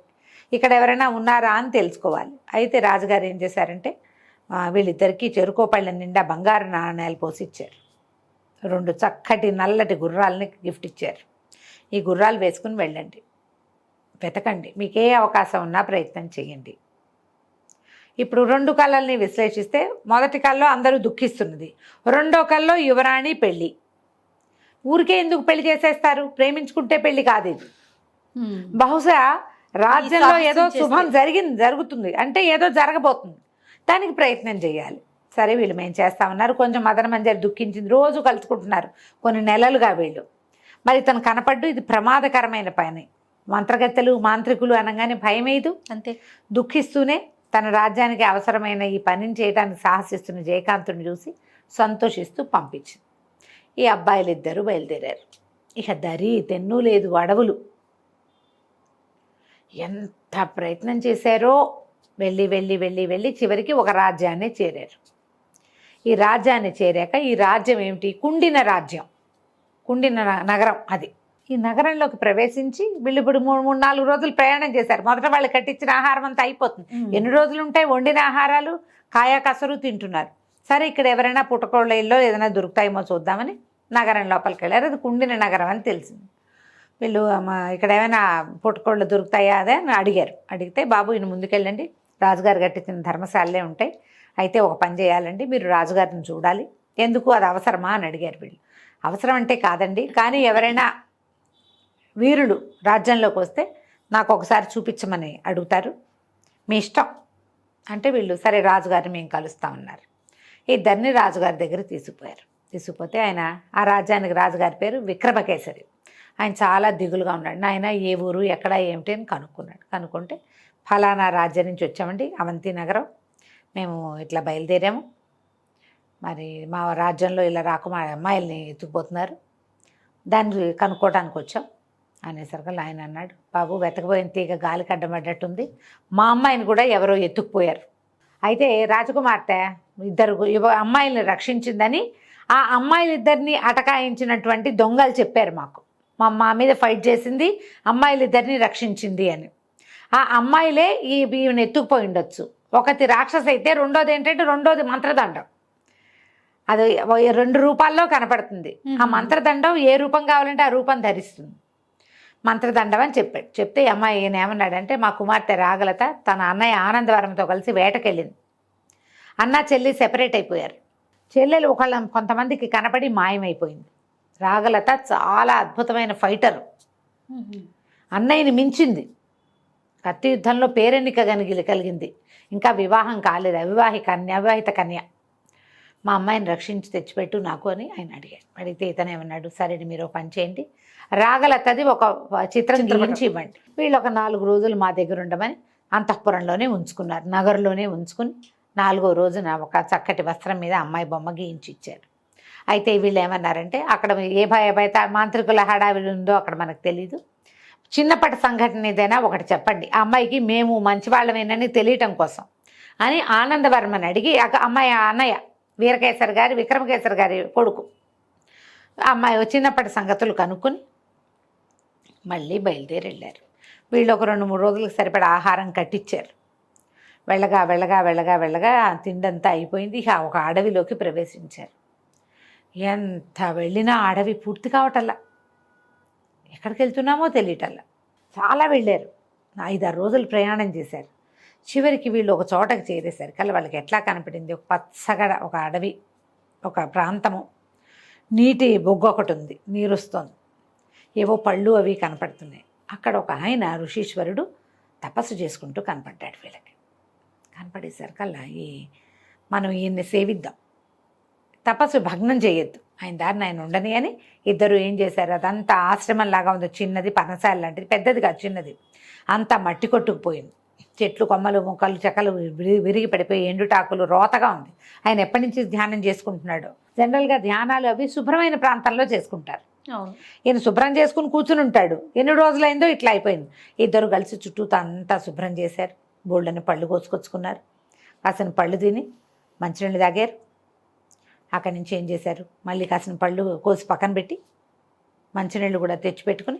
ఇక్కడ ఎవరైనా ఉన్నారా అని తెలుసుకోవాలి. అయితే రాజుగారు ఏం చేశారంటే వీళ్ళిద్దరికీ చెరుకో పళ్ళ నిండా బంగారు నాణేలు పోసి ఇచ్చారు. 2 చక్కటి నల్లటి గుర్రాలని గిఫ్ట్ ఇచ్చారు. ఈ గుర్రాలు వేసుకుని వెళ్ళండి, వెతకండి, మీకు ఏ అవకాశం ఉన్నా ప్రయత్నం చేయండి. ఇప్పుడు 2 కళల్ని విశ్లేషిస్తే మొదటి కళలో అందరూ దుఃఖిస్తున్నది, రెండో కళలో యువరాణి పెళ్ళి. ఊరికే ఎందుకు పెళ్లి చేసేస్తారు? ప్రేమించుకుంటే పెళ్లి కాదు ఇది. బహుశా రాజ్యంలో ఏదో శుభం జరుగుతుంది అంటే ఏదో జరగబోతుంది, దానికి ప్రయత్నం చేయాలి. సరే వీళ్ళు మేము చేస్తామన్నారు. కొంచెం మదన మంజరి దుఃఖించింది, రోజు కలుసుకుంటున్నారు కొన్ని నెలలుగా వీళ్ళు. మరి తను కనపడ్డు, ఇది ప్రమాదకరమైన పని. మంత్రగత్తెలు మాంత్రికులు అనగానే భయమేదు, అంతే. దుఃఖిస్తూనే తన రాజ్యానికి అవసరమైన ఈ పనిని చేయడానికి సాహసిస్తున్న జయకాంతుని చూసి సంతోషిస్తూ పంపించింది. ఈ అబ్బాయిలు ఇద్దరు బయలుదేరారు. ఇక దరి తెన్ను లేదు, అడవులు. ఎంత ప్రయత్నం చేశారో, వెళ్ళి వెళ్ళి వెళ్ళి వెళ్ళి చివరికి ఒక రాజ్యాన్ని చేరారు. ఈ రాజ్యాన్ని చేరాక ఈ రాజ్యం ఏమిటి? కుండిన రాజ్యం, కుండిన నగరం అది. ఈ నగరంలోకి ప్రవేశించి వీళ్ళు ఇప్పుడు 3-4 రోజులు ప్రయాణం చేశారు. మొదట వాళ్ళు కట్టించిన ఆహారం అంతా అయిపోతుంది. ఎన్ని రోజులు ఉంటాయి? వండిన ఆహారాలు కాయా కసరు తింటున్నారు. సరే ఇక్కడ ఎవరైనా పుట్టకోళ్ళ ఇల్లో ఏదైనా దొరుకుతాయేమో చూద్దామని నగరం లోపలికి వెళ్ళారు. అది కుండిన నగరం అని తెలిసింది. వీళ్ళు ఇక్కడ ఏమైనా పుట్టకోళ్ళు దొరుకుతాయా అదే అని అడిగారు. అడిగితే బాబు ఈయన ముందుకెళ్ళండి, రాజుగారు కట్టించిన ధర్మశాలలే ఉంటాయి. అయితే ఒక పని చేయాలండి, మీరు రాజుగారిని చూడాలి. ఎందుకు, అది అవసరమా అని అడిగారు వీళ్ళు. అవసరం అంటే కాదండి, కానీ ఎవరైనా వీరులు రాజ్యంలోకి వస్తే నాకు ఒకసారి చూపించమని అడుగుతారు, మీ ఇష్టం అంటే వీళ్ళు సరే రాజుగారిని మేము కలుస్తామన్నారు. ఇద్దరిని రాజుగారి దగ్గర తీసుకుపోతే ఆయన, ఆ రాజ్యానికి రాజుగారి పేరు విక్రమకేసరి. ఆయన చాలా దిగులుగా ఉన్నాడు. నాయన ఏ ఊరు ఎక్కడ ఏమిటి అని కనుక్కుంటే ఫలానా రాజ్యం నుంచి వచ్చామండి, అవంతి నగరం, మేము ఇట్లా బయలుదేరాము, మరి మా రాజ్యంలో ఇలా మా అమ్మాయిల్ని ఎత్తుకుపోతున్నారు, దాన్ని కనుక్కోవడానికి వచ్చాం అనేసరికి ఆయన అన్నాడు, బాబు వెతకపోయిన తీగ గాలికి అడ్డమడ్డట్టుంది, మా అమ్మాయిని కూడా ఎవరో ఎత్తుకుపోయారు. అయితే రాజకుమార్తె 2 అమ్మాయిల్ని రక్షించిందని ఆ అమ్మాయిలిద్దరిని అటకాయించినటువంటి దొంగలు చెప్పారు మాకు. మా మీద ఫైట్ చేసింది అమ్మాయిలిద్దరిని రక్షించింది అని. ఆ అమ్మాయిలే ఈమెను ఎత్తుకుపోయి ఉండొచ్చు. ఒకటి రాక్షస అయితే, రెండోది మంత్రదండం. అది 2 రూపాల్లో కనపడుతుంది. ఆ మంత్రదండం ఏ రూపం కావాలంటే ఆ రూపం ధరిస్తుంది. మంత్రదండం అని చెప్పాడు. చెప్తే అమ్మాయి ఈయన ఏమన్నాడంటే, మా కుమార్తె రాగలత తన అన్నయ్య ఆనందవరంతో కలిసి వేటకెళ్ళింది. అన్న చెల్లి సెపరేట్ అయిపోయారు. చెల్లెలు కొంతమందికి కనపడి మాయమైపోయింది. రాగలత చాలా అద్భుతమైన ఫైటరు, అన్నయ్యని మించింది, కత్తి యుద్ధంలో పేరెన్నిక కలిగింది. ఇంకా వివాహం కాలేదు, అవివాహిత కన్య. మా అమ్మాయిని రక్షించి తెచ్చిపెట్టు నాకు అని ఆయన అడిగాడు. అడిగితే ఇతను ఏమన్నాడు, సరే మీరు పని చేయండి, రాగలతది ఒక చిత్రం గీయించి ఇవ్వండి. వీళ్ళు ఒక 4 రోజులు మా దగ్గర ఉండమని అంతఃపురంలోనే ఉంచుకున్నారు. నగరంలోనే ఉంచుకుని 4వ రోజున ఒక చక్కటి వస్త్రం మీద అమ్మాయి బొమ్మ గీయించి ఇచ్చారు. అయితే వీళ్ళు ఏమన్నారంటే, అక్కడ ఏ భయభయత మాంత్రికుల హడావిడి ఉందో అక్కడ మనకు తెలీదు, చిన్నప్పటి సంఘటన ఏదైనా ఒకటి చెప్పండి, ఆ అమ్మాయికి మేము మంచివాళ్ళమేనని తెలియటం కోసం అని ఆనందవర్మని అడిగి, అమ్మాయి అన్నయ్య విక్రమకేసరి గారి కొడుకు అమ్మాయి చిన్నప్పటి సంగతులు కనుక్కొని మళ్ళీ బయలుదేరి వెళ్ళారు. వీళ్ళు ఒక 2-3 రోజులకు సరిపడా ఆహారం కట్టించారు. వెళ్ళగా తిండంతా అయిపోయింది. ఇక ఒక అడవిలోకి ప్రవేశించారు. ఎంత వెళ్ళినా అడవి పూర్తి కావటల్లా, ఎక్కడికి వెళ్తున్నామో తెలియటల్లా. చాలా వెళ్ళారు, 5-6 రోజులు ప్రయాణం చేశారు. చివరికి వీళ్ళు ఒక చోటకి చేరేసరికి వాళ్ళకి ఎట్లా కనపడింది, ఒక పచ్చగడ, ఒక అడవి, ఒక ప్రాంతము, నీటి బొగ్గు ఒకటి ఉంది, నీరు వస్తుంది, ఏవో పళ్ళు అవి కనపడుతున్నాయి. అక్కడ ఒక ఆయన ఋషీశ్వరుడు తపస్సు చేసుకుంటూ కనపడ్డాడు వీళ్ళకి. కనపడేసరికల్లా మనం ఈయన్ని సేవిద్దాం, తపస్సు భగ్నం చేయొద్దు, ఆయన దారిని ఆయన ఉండని అని ఇద్దరు ఏం చేశారు, అదంతా ఆశ్రమంలాగా ఉంది, చిన్నది పనసాల లాంటిది, పెద్దది కాదు చిన్నది, అంతా మట్టి కొట్టుకుపోయింది. చెట్లు కొమ్మలు మొక్కలు చెక్కలు విరిగి పడిపోయి ఎండుటాకులు రోతగా ఉంది. ఆయన ఎప్పటి నుంచి ధ్యానం చేసుకుంటున్నాడు. జనరల్గా ధ్యానాలు అవి శుభ్రమైన ప్రాంతాల్లో చేసుకుంటారు. ఈయన శుభ్రం చేసుకుని కూర్చుని ఉంటాడు. ఎన్ని రోజులైందో ఇట్లా అయిపోయింది. ఇద్దరు కలిసి చుట్టూతా అంతా శుభ్రం చేశారు. బోళ్ళని పళ్ళు కోసుకొచ్చుకున్నారు. కాసిన పళ్ళు తిని మంచినీళ్ళు తాగారు. అక్కడి నుంచి ఏం చేశారు, మళ్ళీ కాసిన పళ్ళు కోసి పక్కన పెట్టి మంచినీళ్ళు కూడా తెచ్చిపెట్టుకుని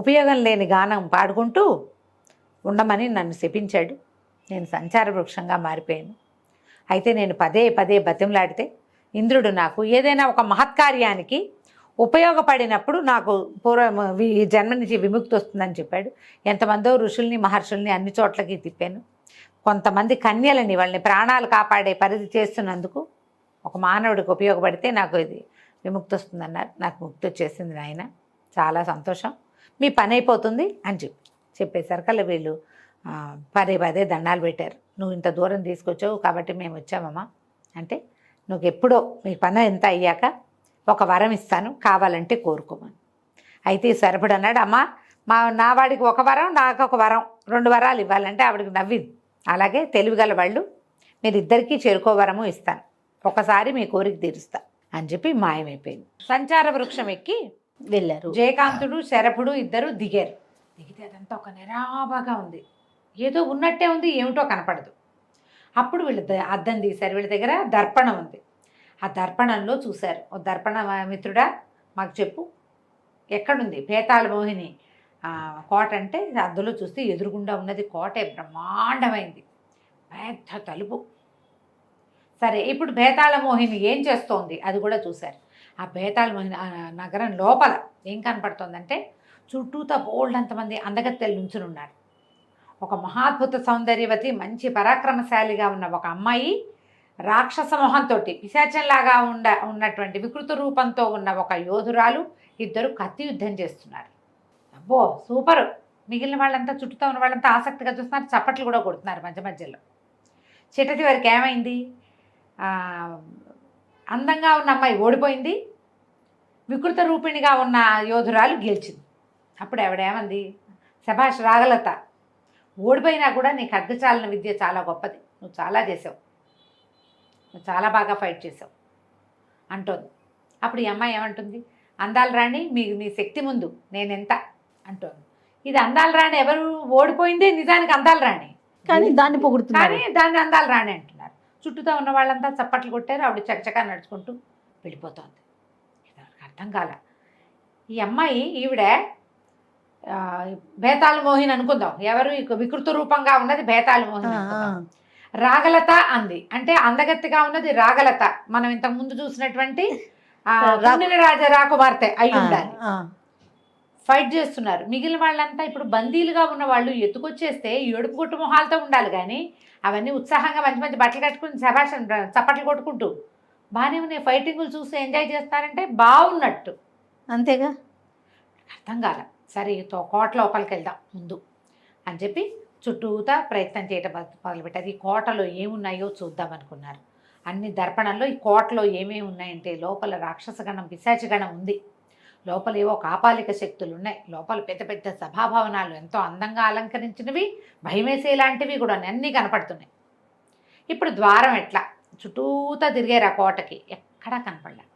ఉపయోగం లేని గానం పాడుకుంటూ ఉండమని నన్ను శపించాడు. నేను సంచార వృక్షంగా మారిపోయాను. అయితే నేను పదే పదే బతిమలాడితే ఇంద్రుడు నాకు ఏదైనా ఒక మహత్కార్యానికి ఉపయోగపడినప్పుడు నాకు ఈ జన్మ నుంచి విముక్తి వస్తుందని చెప్పాడు. ఎంతమందో ఋషుల్ని మహర్షుల్ని అన్ని చోట్లకి తిప్పాను. కొంతమంది కన్యలని వాళ్ళని ప్రాణాలు కాపాడే పరిధి చేస్తున్నందుకు ఒక మానవుడికి ఉపయోగపడితే నాకు ఇది విముక్తి వస్తుందన్నారు. నాకు ముక్తి వచ్చేసింది నాయన, చాలా సంతోషం, మీ పని అయిపోతుంది అని చెప్పేసరికల్లా వీళ్ళు పదే పదే దండాలు పెట్టారు. నువ్వు ఇంత దూరం తీసుకొచ్చావు కాబట్టి మేము వచ్చామమ్మా అంటే, నువ్వు ఎప్పుడో మీ పని ఎంత అయ్యాక ఒక వరం ఇస్తాను, కావాలంటే కోరుకోమని. అయితే సరిపడు అన్నాడు, అమ్మ నా వాడికి ఒక వరం, నాకు ఒక వరం, 2 వరాలు ఇవ్వాలంటే ఆవిడకి నవ్వింది. అలాగే తెలివిగల వాళ్ళు మీరిద్దరికీ చేరుకో వరము ఇస్తాను, ఒకసారి మీ కోరిక తీరుస్తా అని చెప్పి మాయమైపోయింది. సంచార వృక్షం ఎక్కి వెళ్ళారు. జయకాంతుడు శరభుడు ఇద్దరు దిగారు. దిగితే అదంతా ఒక నిరాభగా ఉంది, ఏదో ఉన్నట్టే ఉంది, ఏమిటో కనపడదు. అప్పుడు వీళ్ళు అద్దం తీశారు. వీళ్ళ దగ్గర దర్పణం ఉంది. ఆ దర్పణంలో చూశారు. ఓ దర్పణ మిత్రుడా మాకు చెప్పు, ఎక్కడుంది భేతాళ మోహిని కోట అంటే అందులో చూస్తే ఎదురుగుండా ఉన్నది కోటే, బ్రహ్మాండమైంది, పెద్ద తలుపు. సరే, ఇప్పుడు భేతాళ మోహిని ఏం చేస్తోంది అది కూడా చూశారు. ఆ భేతాళ మోహిని నగరం లోపల ఏం కనపడుతోందంటే చుట్టూతా బోల్డ్ అంతమంది అందగత్తెలు నుంచుని ఉన్నారు. ఒక మహాద్భుత సౌందర్యవతి, మంచి పరాక్రమశాలిగా ఉన్న ఒక అమ్మాయి, రాక్షస మొహంతో పిశాచంలాగా ఉన్నటువంటి వికృత రూపంతో ఉన్న ఒక యోధురాలు, ఇద్దరు కత్తి యుద్ధం చేస్తున్నారు. అబ్బో సూపరు. మిగిలిన వాళ్ళంతా చుట్టూతో ఉన్న వాళ్ళంతా ఆసక్తిగా చూస్తున్నారు, చప్పట్లు కూడా కొడుతున్నారు మధ్య మధ్యలో. చిట్టటి వారికి ఏమైంది, అందంగా ఉన్న అమ్మాయి ఓడిపోయింది, వికృత రూపిణిగా ఉన్న యోధురాలు గెలిచింది. అప్పుడు ఆవిడేమంది, శభాష్ రాగలత, ఓడిపోయినా కూడా నీ ఖడ్గచాలన విద్య చాలా గొప్పది, నువ్వు చాలా చేసావు, నువ్వు చాలా బాగా ఫైట్ చేసావు అంటోంది. అప్పుడు ఈ అమ్మాయి ఏమంటుంది, అందాల రాణి మీ శక్తి ముందు నేనెంత అంటోంది. ఇది అందాల రాణి ఎవరు, ఓడిపోయిందే నిజానికి అందాల రాణి, కానీ దాన్ని పొగుడుతున్నారు, కానీ దాన్ని అందాల రాణి అంటున్నారు. చుట్టూతో ఉన్న వాళ్ళంతా చప్పట్లు కొట్టారు. ఆవిడ చకచకా నడుచుకుంటూ వెళ్ళిపోతుంది. ఇది అర్థం కాల. ఈ అమ్మాయి ఈవిడ భేతాళ మోహిని అనుకుందాం, ఎవరు వికృత రూపంగా ఉన్నది భేతాళ మోహిని, రాగలత అంది అంటే అందగత్తిగా ఉన్నది రాగలత, మనం ఇంతకు ముందు చూసినటువంటి రాజా రాకుమార్తె అయి ఉండాలి. ఫైట్ చేస్తున్నారు. మిగిలిన వాళ్ళంతా ఇప్పుడు బందీలుగా ఉన్న వాళ్ళు ఎత్తుకొచ్చేస్తే ఏడుపు కొట్టు మొహాలతో ఉండాలి, కానీ అవన్నీ ఉత్సాహంగా మంచి మంచి బట్టలు కట్టుకుని శభాష్ చప్పట్లు కొట్టుకుంటూ బాగానే ఉన్నాయి. ఫైటింగులు చూసి ఎంజాయ్ చేస్తారంటే బాగున్నట్టు, అంతేగా. అర్థం కాల. సరే కోట లోపలికి వెళ్దాం ముందు అని చెప్పి చుట్టూతా ప్రయత్నం చేయటం మొదలుపెట్టారు. ఈ కోటలో ఏమున్నాయో చూద్దాం అనుకున్నారు. అన్ని దర్పణంలో ఈ కోటలో ఏమేమి ఉన్నాయంటే, లోపల రాక్షసగణం పిశాచగణం ఉంది, లోపల ఏవో కాపాలిక శక్తులు ఉన్నాయి, లోపల పెద్ద పెద్ద సభాభవనాలు ఎంతో అందంగా అలంకరించినవి, భయమేసేలాంటివి కూడా అన్నీ కనపడుతున్నాయి. ఇప్పుడు ద్వారం ఎట్లా, చుట్టూతా తిరిగారు ఆ కోటకి, ఎక్కడా కనపడలే.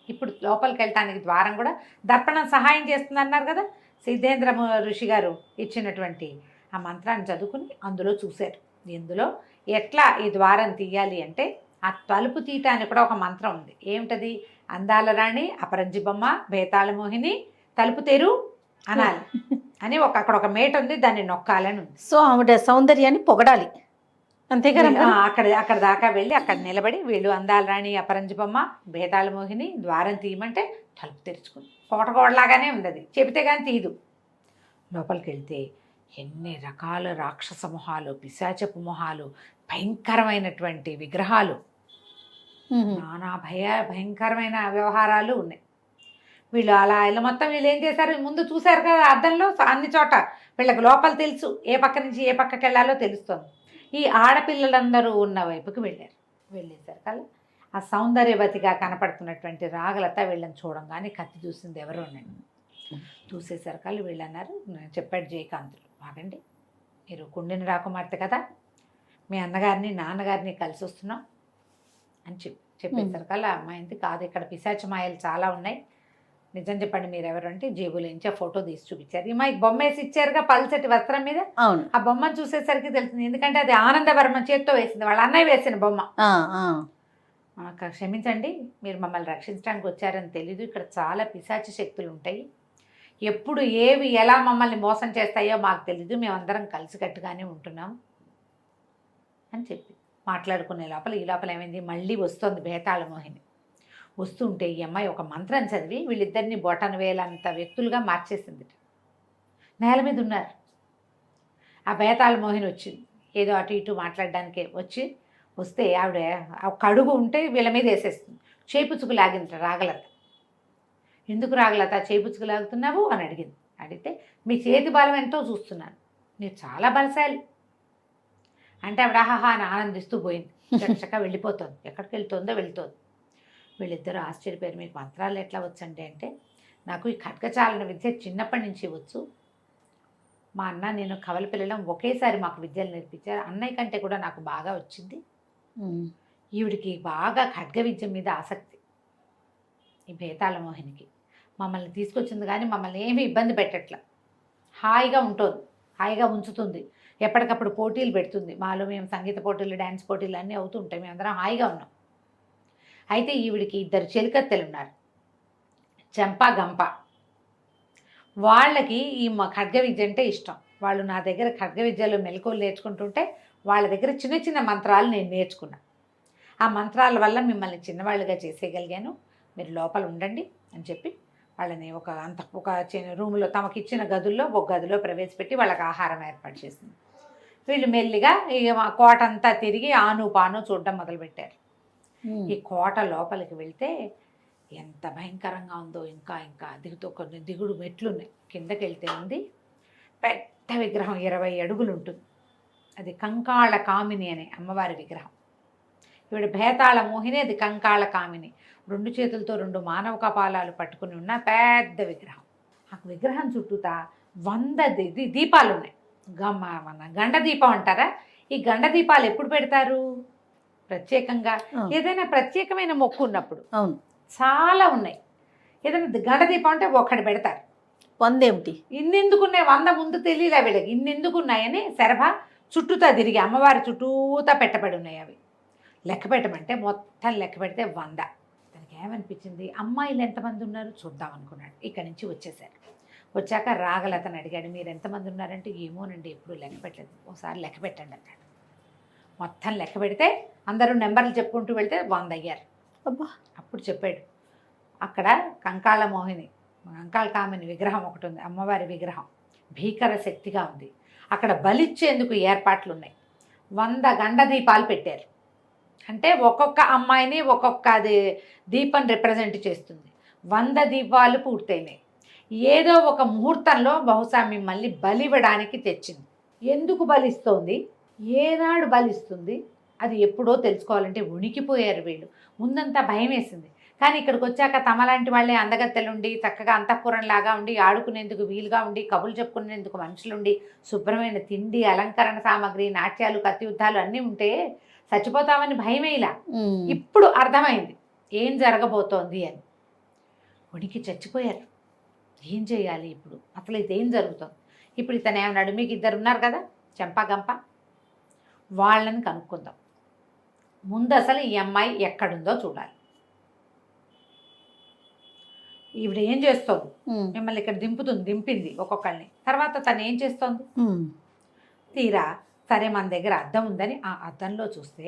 ఇప్పుడు లోపలికి వెళ్ళటానికి ద్వారం కూడా దర్పణం సహాయం చేస్తుంది అన్నారు కదా, సిద్ధేంద్ర ఋషి గారు ఇచ్చినటువంటి ఆ మంత్రాన్ని చదువుకుని అందులో చూశారు. ఇందులో ఎట్లా ఈ ద్వారం తీయాలి అంటే, ఆ తలుపు తీయటానికి కూడా ఒక మంత్రం ఉంది. ఏమిటది, అందాల రాణి అపరంజి బొమ్మ భేతాళ మోహిని తలుపు తెరు అనాలి అని అక్కడ ఒక మేట ఉంది, దాన్ని నొక్కాలని ఉంది. సో ఆవిడ సౌందర్యాన్ని పొగడాలి, అంతేగా. అక్కడ దాకా వెళ్ళి అక్కడ నిలబడి వీళ్ళు అందాల రాణి అపరంజి బొమ్మ భేతాళ మోహిని ద్వారం తీయమంటే తలుపు తెరుచుకుంది. కోటకోడలాగానే ఉంది, అది చెబితే కానీ తీయదు. లోపలికి వెళ్తే ఎన్ని రకాల రాక్షస మొహాలు, పిశాచపు మొహాలు, భయంకరమైనటువంటి విగ్రహాలు, నానా భయంకరమైన వ్యవహారాలు ఉన్నాయి. వీళ్ళు అలా ఇలా మొత్తం వీళ్ళు ఏం చేశారు, ముందు చూశారు కదా అద్దంలో అన్ని చోట వీళ్ళకి లోపల తెలుసు, ఏ పక్క నుంచి ఏ పక్కకి వెళ్ళాలో తెలుస్తుంది. ఈ ఆడపిల్లలందరూ ఉన్న వైపుకి వెళ్ళేశారు కదా. ఆ సౌందర్యవతిగా కనపడుతున్నటువంటి రాగలత వీళ్ళని చూడంగానే కత్తి చూసింది ఎవరో నన్ను చూసేసరికి వాళ్ళు వీళ్ళు అన్నారు, చెప్పాడు జయకాంతులు, ఆగండి, మీరు కుండిన రాకుమార్తె కదా, మీ అన్నగారిని నాన్నగారిని కలిసి వస్తున్నాం అని చెప్పేసరికల్లా అమ్మాయింది కాదు, ఇక్కడ పిశాచ మాయలు చాలా ఉన్నాయి, నిజం చెప్పండి మీరు ఎవరు అంటే జేబులోంచి ఆ ఫోటో తీసి చూపించారు. ఈ మాకు బొమ్మ వేసి ఇచ్చారుగా పల్సటి వస్త్రం మీద, ఆ బొమ్మను చూసేసరికి తెలుస్తుంది, ఎందుకంటే అది ఆనందవర్మ చేత్తో వేసింది, వాళ్ళ అన్నయ్య వేసిన బొమ్మ. క్షమించండి, మీరు మమ్మల్ని రక్షించడానికి వచ్చారని తెలీదు, ఇక్కడ చాలా పిశాచ శక్తులు ఉంటాయి, ఎప్పుడు ఏవి ఎలా మమ్మల్ని మోసం చేస్తాయో మాకు తెలీదు, మేమందరం కలిసికట్టుగానే ఉంటున్నాం అని చెప్పి మాట్లాడుకునే లోపల ఈ లోపల ఏమైంది, మళ్ళీ వస్తుంది బేతాళ మోహిని. వస్తుంటే ఈ అమ్మాయి ఒక మంత్రం చదివి వీళ్ళిద్దరిని బొటన వేలంత వ్యక్తులుగా మార్చేసింది. నేల మీద ఉన్నారు. ఆ బేతాళ మోహిని వచ్చింది, ఏదో అటు ఇటు మాట్లాడడానికే వస్తే ఆవిడ ఒక అడుగు ఉంటే వీళ్ళ మీద వేసేస్తుంది. చేపుచ్చుకు లాగింది రాగలత. ఎందుకు రాగలత చేపుచ్చుకు లాగుతున్నావు అని అడిగింది. అడిగితే మీ చేతి బలం ఎంతో చూస్తున్నాను, మీరు చాలా బలశాలి అంటే ఆవిడ ఆహాహా అని ఆనందిస్తూ పోయింది. చక్కగా వెళ్ళిపోతుంది. ఎక్కడికి వెళ్తుందో వెళ్తుంది. వీళ్ళిద్దరూ ఆశ్చర్యపోయారు. మీకు మంత్రాలు ఎట్లా వచ్చండి అంటే, నాకు ఈ ఖడ్గచాలన విద్య చిన్నప్పటి నుంచి వచ్చు. మా అన్న నేను కవల పిల్లలం ఒకేసారి మాకు విద్యలు నేర్పించారు. అన్నయ్య కంటే కూడా నాకు బాగా వచ్చింది. ఈవిడికి బాగా ఖడ్గ విద్య మీద ఆసక్తి. ఈ బేతాళ మోహినికి మమ్మల్ని తీసుకొచ్చింది కానీ మమ్మల్ని ఏమీ ఇబ్బంది పెట్టట్ల. హాయిగా ఉంటుంది, హాయిగా ఉంచుతుంది. ఎప్పటికప్పుడు పోటీలు పెడుతుంది. మాలో మేము సంగీత పోటీలు, డ్యాన్స్ పోటీలు అన్నీ అవుతూ ఉంటాయి. మేమందరం హాయిగా ఉన్నాం. అయితే ఈవిడికి 2 చెలికత్తెలు ఉన్నారు, చెంప గంప. వాళ్ళకి ఈ ఖడ్గ విద్య అంటే ఇష్టం. వాళ్ళు నా దగ్గర ఖడ్గ విద్యలో మెలకువలు నేర్చుకుంటుంటే వాళ్ళ దగ్గర చిన్న చిన్న మంత్రాలు నేను నేర్చుకున్నా. ఆ మంత్రాల వల్ల మిమ్మల్ని చిన్నవాళ్ళుగా చేసేయగలిగాను, మీరు లోపల ఉండండి అని చెప్పి వాళ్ళని ఒక చిన్న రూమ్లో తమకిచ్చిన గదుల్లో ఒక గదిలో ప్రవేశపెట్టి వాళ్ళకి ఆహారం ఏర్పాటు చేసింది. వీళ్ళు మెల్లిగా కోట అంతా తిరిగి ఆను పాను చూడడం మొదలుపెట్టారు. ఈ కోట లోపలికి వెళ్తే ఎంత భయంకరంగా ఉందో, ఇంకా కొన్ని దిగుడు మెట్లున్నాయి. కిందకి వెళ్తే ఉంది పెద్ద విగ్రహం, 20 అడుగులు ఉంటుంది. అది కంకాళ కామిని అనే అమ్మవారి విగ్రహం. ఈవిడ బేతాళ మోహిని, అది కంకాళ కామిని. 2 చేతులతో 2 మానవ కపాలాలు పట్టుకుని ఉన్న పెద్ద విగ్రహం. ఆ విగ్రహం చుట్టూతా 100 దీపాలు ఉన్నాయి. మన గండ దీపం అంటారా, ఈ గండ దీపాలు ఎప్పుడు పెడతారు? ప్రత్యేకంగా ఏదైనా ప్రత్యేకమైన మొక్కు ఉన్నప్పుడు. అవును, చాలా ఉన్నాయి. ఏదైనా గండ దీపం అంటే ఒకటి పెడతారు. 100 ఏమిటి, ఇన్నెందుకున్నాయి, 100 ముందు తెలియలే వీళ్ళకి. ఇన్నెందుకున్నాయని శరభ చుట్టూతా తిరిగి అమ్మవారి చుట్టూతా పెట్టబడి ఉన్నాయి. అవి లెక్క పెట్టమంటే మొత్తం లెక్క పెడితే 100. తనకి ఏమనిపించింది, అమ్మాయిలు ఎంతమంది ఉన్నారు చూద్దాం అనుకున్నాడు. ఇక్కడి నుంచి వచ్చేసారు. వచ్చాక రాగలతను అడిగాడు, మీరు ఎంతమంది ఉన్నారంటే, ఏమోనండి ఎప్పుడు లెక్క పెట్టలేదు, ఒకసారి లెక్క పెట్టండి అన్నాడు. మొత్తం లెక్క పెడితే అందరూ నెంబర్లు చెప్పుకుంటూ వెళ్తే 100 అయ్యారు. అబ్బా. అప్పుడు చెప్పాడు, అక్కడ కంకాళ మోహిని, కంకాళ కామిని విగ్రహం ఒకటి ఉంది, అమ్మవారి విగ్రహం భీకర శక్తిగా ఉంది. అక్కడ బలిచ్చేందుకు ఏర్పాట్లు ఉన్నాయి. 100 గండ దీపాలు పెట్టారు. అంటే ఒక్కొక్క అమ్మాయిని ఒక్కొక్క దీపం రిప్రజెంట్ చేస్తుంది. 100 దీపాలు పూర్తయినాయి. ఏదో ఒక ముహూర్తంలో బహుశా మిమ్మల్ని బలివ్వడానికి తెచ్చింది. ఎందుకు బలిస్తోంది, ఏనాడు బలిస్తుంది, అది ఎప్పుడో తెలుసుకోవాలంటే ఉనికిపోయారు వీళ్ళు. ముందంతా భయం వేసింది. కానీ ఇక్కడికి వచ్చాక తమలాంటి వాళ్ళే అందగత్తెలుండి, చక్కగా అంతఃపురంలాగా ఉండి, ఆడుకునేందుకు వీలుగా ఉండి, కబులు చెప్పుకునేందుకు మనుషులుండి, శుభ్రమైన తిండి, అలంకరణ సామాగ్రి, నాట్యాలు, కత్తి యుద్ధాలు అన్నీ ఉంటే చచ్చిపోతామని భయమేలా. ఇప్పుడు అర్థమైంది ఏం జరగబోతోంది అని. ఉనికి చచ్చిపోయారు. ఏం చేయాలి ఇప్పుడు, అసలు ఇదేం జరుగుతుంది? ఇప్పుడు ఇతను ఏమన్నాడు, మీకు 2 ఉన్నారు కదా చెంప గంప, వాళ్ళని కనుక్కుందాం. ముందు అసలు ఈ అమ్మాయి ఎక్కడుందో చూడాలి. ఈవిడ ఏం చేస్తోంది, మిమ్మల్ని ఇక్కడ దింపింది ఒక్కొక్కళ్ళని. తర్వాత తను ఏం చేస్తోంది తీరా సరే మన దగ్గర అద్దం ఉందని ఆ అద్దంలో చూస్తే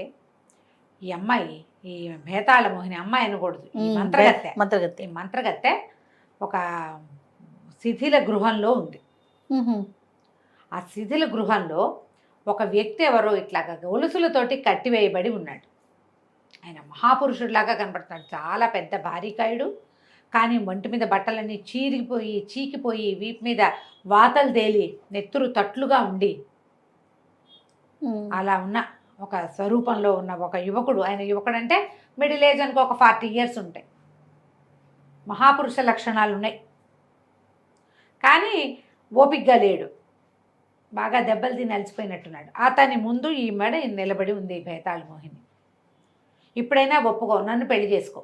ఈ అమ్మాయి, ఈ బేతాళ మోహిని అమ్మాయి అనకూడదు, ఈ మంత్రగత్తె ఒక శిథిల గృహంలో ఉంది. ఆ శిథిల గృహంలో ఒక వ్యక్తి ఎవరో ఇట్లాగా గొలుసులతోటి కట్టివేయబడి ఉన్నాడు. ఆయన మహాపురుషుడిలాగా కనపడుతున్నాడు. చాలా పెద్ద భారీకాయుడు, కానీ ఒంటి మీద బట్టలన్నీ చీకిపోయి వీపు మీద వాతలు తేలి నెత్తురు తట్లుగా ఉండి అలా ఉన్న ఒక స్వరూపంలో ఉన్న ఒక యువకుడు. ఆయన యువకుడు అంటే మిడిల్ ఏజ్ అనుకో, ఒక 40 years ఉంటాయి. మహాపురుష లక్షణాలు ఉన్నాయి, కానీ ఓపికగా లేడు. బాగా దెబ్బలు తిని అలసిపోయినట్టున్నాడు. అతని ముందు ఈ మెడ నిలబడి ఉంది బేతాళ మోహిని. ఇప్పుడైనా ఒప్పుకో, నన్ను పెళ్లి చేసుకో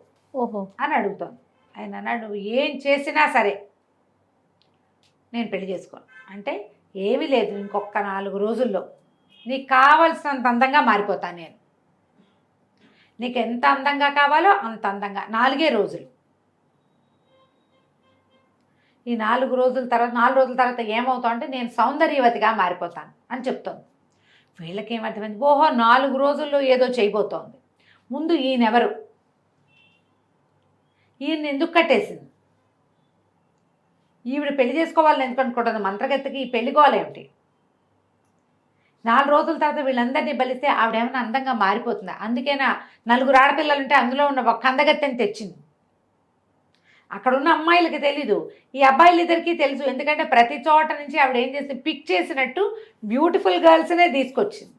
అని అడుగుతోంది. ఆయన అన్నాడు, నువ్వు ఏం చేసినా సరే నేను పెళ్లి చేసుకోను. అంటే ఏమీ లేదు, ఇంకొక 4 రోజుల్లో నీకు కావలసినంత అందంగా మారిపోతాను నేను. నీకు ఎంత అందంగా కావాలో అంత అందంగా, 4 రోజులు. ఈ 4 రోజుల తర్వాత ఏమవుతాం అంటే నేను సౌందర్యవతిగా మారిపోతాను అని చెప్తోంది. వీళ్ళకి ఏమర్థమైంది, ఓహో 4 రోజుల్లో ఏదో చేయబోతోంది. ముందు ఈయనెవరు, ఈయన్ని ఎందుకు కట్టేసింది, ఈవిడ పెళ్లి చేసుకోవాలని ఎందుకు అనుకుంటుంది, మంత్రగతికి ఈ పెళ్లి గోలేమిటి, 4 రోజుల తర్వాత వీళ్ళందరినీ బలిస్తే ఆవిడేమైనా అందంగా మారిపోతుంది. అందుకేనా 4 ఆడపిల్లలుంటే అందులో ఉన్న ఒక అందగత్తెని తెచ్చింది. అక్కడ ఉన్న అమ్మాయిలకి తెలీదు, ఈ అబ్బాయిలిద్దరికీ తెలుసు. ఎందుకంటే ప్రతి చోట నుంచి ఆవిడ ఏం చేసింది, పిక్ చేసినట్టు బ్యూటిఫుల్ గర్ల్స్నే తీసుకొచ్చింది.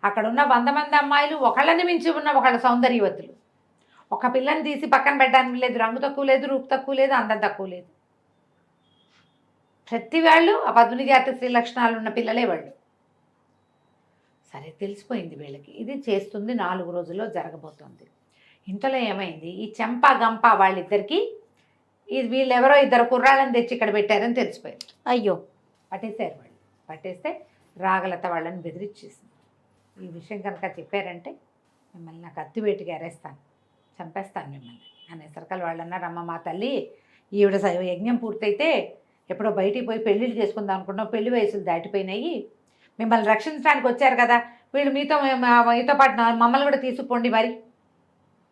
అక్కడ ఉన్న 100 మంది అమ్మాయిలు ఒకళ్ళని మించి ఉన్న ఒకళ్ళ సౌందర్యవతులు. ఒక పిల్లని తీసి పక్కన పెట్టడానికి లేదు, రంగు తక్కువ లేదు, రూపు తక్కువ లేదు, అందం తక్కువ లేదు. ప్రతి వాళ్ళు ఆ పద్మిని జాతి స్త్రీ లక్షణాలు ఉన్న పిల్లలే వాళ్ళు. సరే తెలిసిపోయింది వీళ్ళకి, ఇది చేస్తుంది 4 రోజుల్లో జరగబోతోంది. ఇంతలో ఏమైంది, ఈ చెంప గంప వాళ్ళిద్దరికీ ఇది వీళ్ళెవరో 2 కుర్రాళ్ళని తెచ్చి ఇక్కడ పెట్టారని తెలిసిపోయింది. అయ్యో, పట్టేశారు వాళ్ళు. పట్టేస్తే రాగలత వాళ్ళని బెదిరించేసింది. ఈ విషయం కనుక చెప్పారంటే మిమ్మల్ని నాకు అత్తివేటికి అరేస్తాను, చంపేస్తాను మిమ్మల్ని అనేసరికల్ వాళ్ళు అన్నారు, అమ్మ మా తల్లి ఈవిడ యజ్ఞం పూర్తయితే ఎప్పుడో బయటికి పోయి పెళ్ళిళ్ళు చేసుకుందాం అనుకుంటున్నాం, పెళ్లి వయసులు దాటిపోయినాయి, మిమ్మల్ని రక్షించడానికి వచ్చారు కదా, వీళ్ళు మీతో పాటు మమ్మల్ని కూడా తీసుకుపోండి, మరి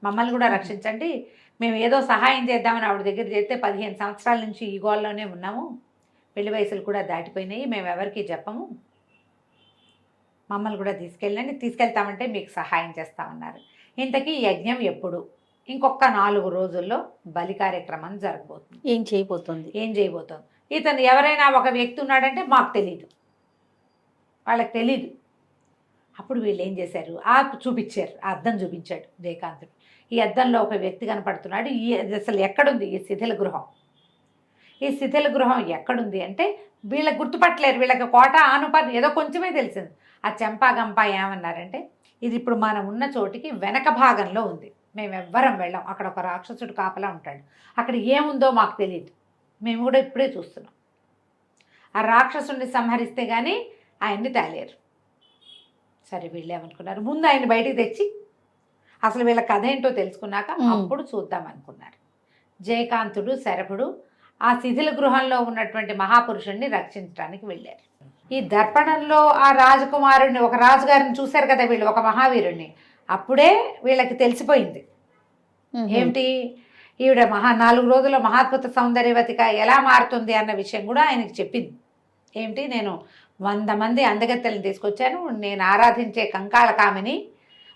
మమ్మల్ని కూడా రక్షించండి, మేము ఏదో సహాయం చేద్దామని ఆవిడ దగ్గర చేస్తే 15 సంవత్సరాల నుంచి ఈ గోల్లోనే ఉన్నాము, పెళ్లి వయసులు కూడా దాటిపోయినాయి, మేము ఎవరికి చెప్పము, మమ్మల్ని కూడా తీసుకెళ్తామంటే మీకు సహాయం చేస్తామన్నారు. ఇంతకీ యజ్ఞం ఎప్పుడు, ఇంకొక 4 రోజుల్లో బలి కార్యక్రమం జరగబోతుంది. ఏం చేయబోతుంది, ఇతను ఎవరైనా ఒక వ్యక్తి ఉన్నాడంటే మాకు తెలీదు, వాళ్ళకి తెలీదు. అప్పుడు వీళ్ళు ఏం చేశారు, చూపించారు, ఆ అద్దం చూపించాడు జయకాంతుడు. ఈ అద్దంలో ఒక వ్యక్తి కనపడుతున్నాడు. అసలు ఎక్కడుంది ఈ శిథిల గృహం, ఈ శిథిల గృహం ఎక్కడుంది అంటే వీళ్ళకి గుర్తుపట్టలేరు, వీళ్ళకి కోట ఆనుపాతి ఏదో కొంచెమే తెలిసింది. ఆ చెంపా గంప ఏమన్నారంటే ఇది ఇప్పుడు మనం ఉన్న చోటికి వెనక భాగంలో ఉంది, మేము ఎవ్వరం వెళ్ళాం, అక్కడ ఒక రాక్షసుడు కాపలా ఉంటాడు, అక్కడ ఏముందో మాకు తెలియదు, మేము కూడా ఇప్పుడే చూస్తున్నాం, ఆ రాక్షసుడిని సంహరిస్తే కానీ ఆయన్ని తేలేరు. సరే వీళ్ళు ఏమనుకున్నారు, ముందు ఆయన బయటికి తెచ్చి అసలు వీళ్ళ కథ ఏంటో తెలుసుకున్నాక అప్పుడు చూద్దాం అనుకున్నారు. జయకాంతుడు శరభుడు ఆ శిథిల గృహంలో ఉన్నటువంటి మహాపురుషుణ్ణి రక్షించడానికి వెళ్ళారు. ఈ దర్పణంలో ఆ రాజకుమారుణ్ణి, ఒక రాజుగారిని చూశారు కదా వీళ్ళు, ఒక మహావీరుణ్ణి. అప్పుడే వీళ్ళకి తెలిసిపోయింది ఏమిటి, ఈవిడ 4 రోజుల్లో మహాద్భుత సౌందర్యవతిగా ఎలా మారుతుంది అన్న విషయం కూడా ఆయనకి చెప్పింది. ఏమిటి, నేను 100 మంది అందగత్తెల్ని తీసుకొచ్చాను, నేను ఆరాధించే కంకాళ కామిని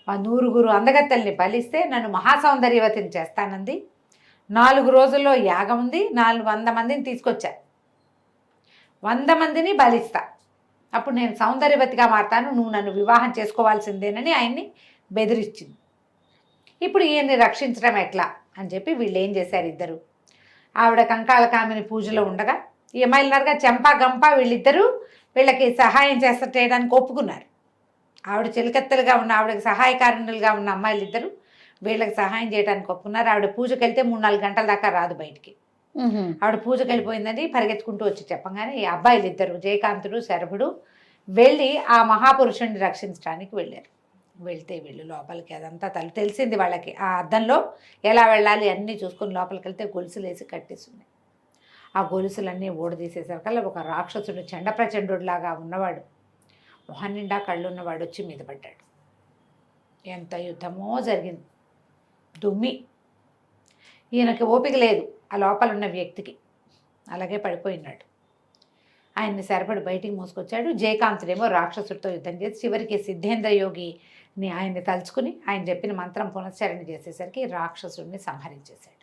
100 అందగత్తెల్ని బలిస్తే నన్ను మహాసౌందర్యవతిని చేస్తానంది. 4 రోజుల్లో యాగం ఉంది, 100 మందిని తీసుకొచ్చా, 100 మందిని బలిస్తా, అప్పుడు నేను సౌందర్యవతిగా మారతాను, నువ్వు నన్ను వివాహం చేసుకోవాల్సిందేనని ఆయన్ని బెదిరించింది. ఇప్పుడు ఈయన్ని రక్షించడం ఎట్లా అని చెప్పి వీళ్ళు ఏం చేశారు, ఇద్దరు ఆవిడ కంకాళ కామిని పూజలో ఉండగా ఏమైనారుగా చెంప గంప వీళ్ళిద్దరూ వీళ్ళకి సహాయం చేయడానికి ఒప్పుకున్నారు. ఆవిడ చిలకత్తెలుగా ఉన్న, ఆవిడకి సహాయకారులుగా ఉన్న అమ్మాయిలు ఇద్దరు వీళ్ళకి సహాయం చేయడానికి ఒప్పుకున్నారు. ఆవిడ పూజకి వెళ్తే 3-4 గంటల దాకా రాదు బయటికి. ఆవిడ పూజకి వెళ్ళిపోయిందని పరిగెత్తుకుంటూ వచ్చి చెప్పగానే ఈ అబ్బాయిలు ఇద్దరు జయకాంతుడు శరభుడు వెళ్ళి ఆ మహాపురుషుడిని రక్షించడానికి వెళ్ళారు. వెళ్తే వీళ్ళు లోపలికి అదంతా తెలిసింది వాళ్ళకి, ఆ అద్దంలో ఎలా వెళ్ళాలి అన్నీ చూసుకొని లోపలికి వెళ్తే గొలుసులు వేసి కట్టేస్తున్నాయి. ఆ గొలుసులన్నీ ఊడదీసేసరికల్లా ఒక రాక్షసుడు చండప్రచండులాగా ఉన్నవాడు, మొహం నిండా కళ్ళున్నవాడు వచ్చి మీద పడ్డాడు. ఎంత యుద్ధమో జరిగింది, దుమ్మి. ఈయనకి ఓపిక లేదు ఆ లోపల ఉన్న వ్యక్తికి, అలాగే పడిపోయినాడు. ఆయన్ని శరభుడు బయటికి మోసుకొచ్చాడు. జయకాంతుడేమో రాక్షసుడితో యుద్ధం చేసి చివరికి సిద్ధేంద్ర యోగిని ఆయన్ని తలుచుకుని ఆయన చెప్పిన మంత్రం పునశ్చరణ చేసేసరికి రాక్షసుడిని సంహరించేశాడు.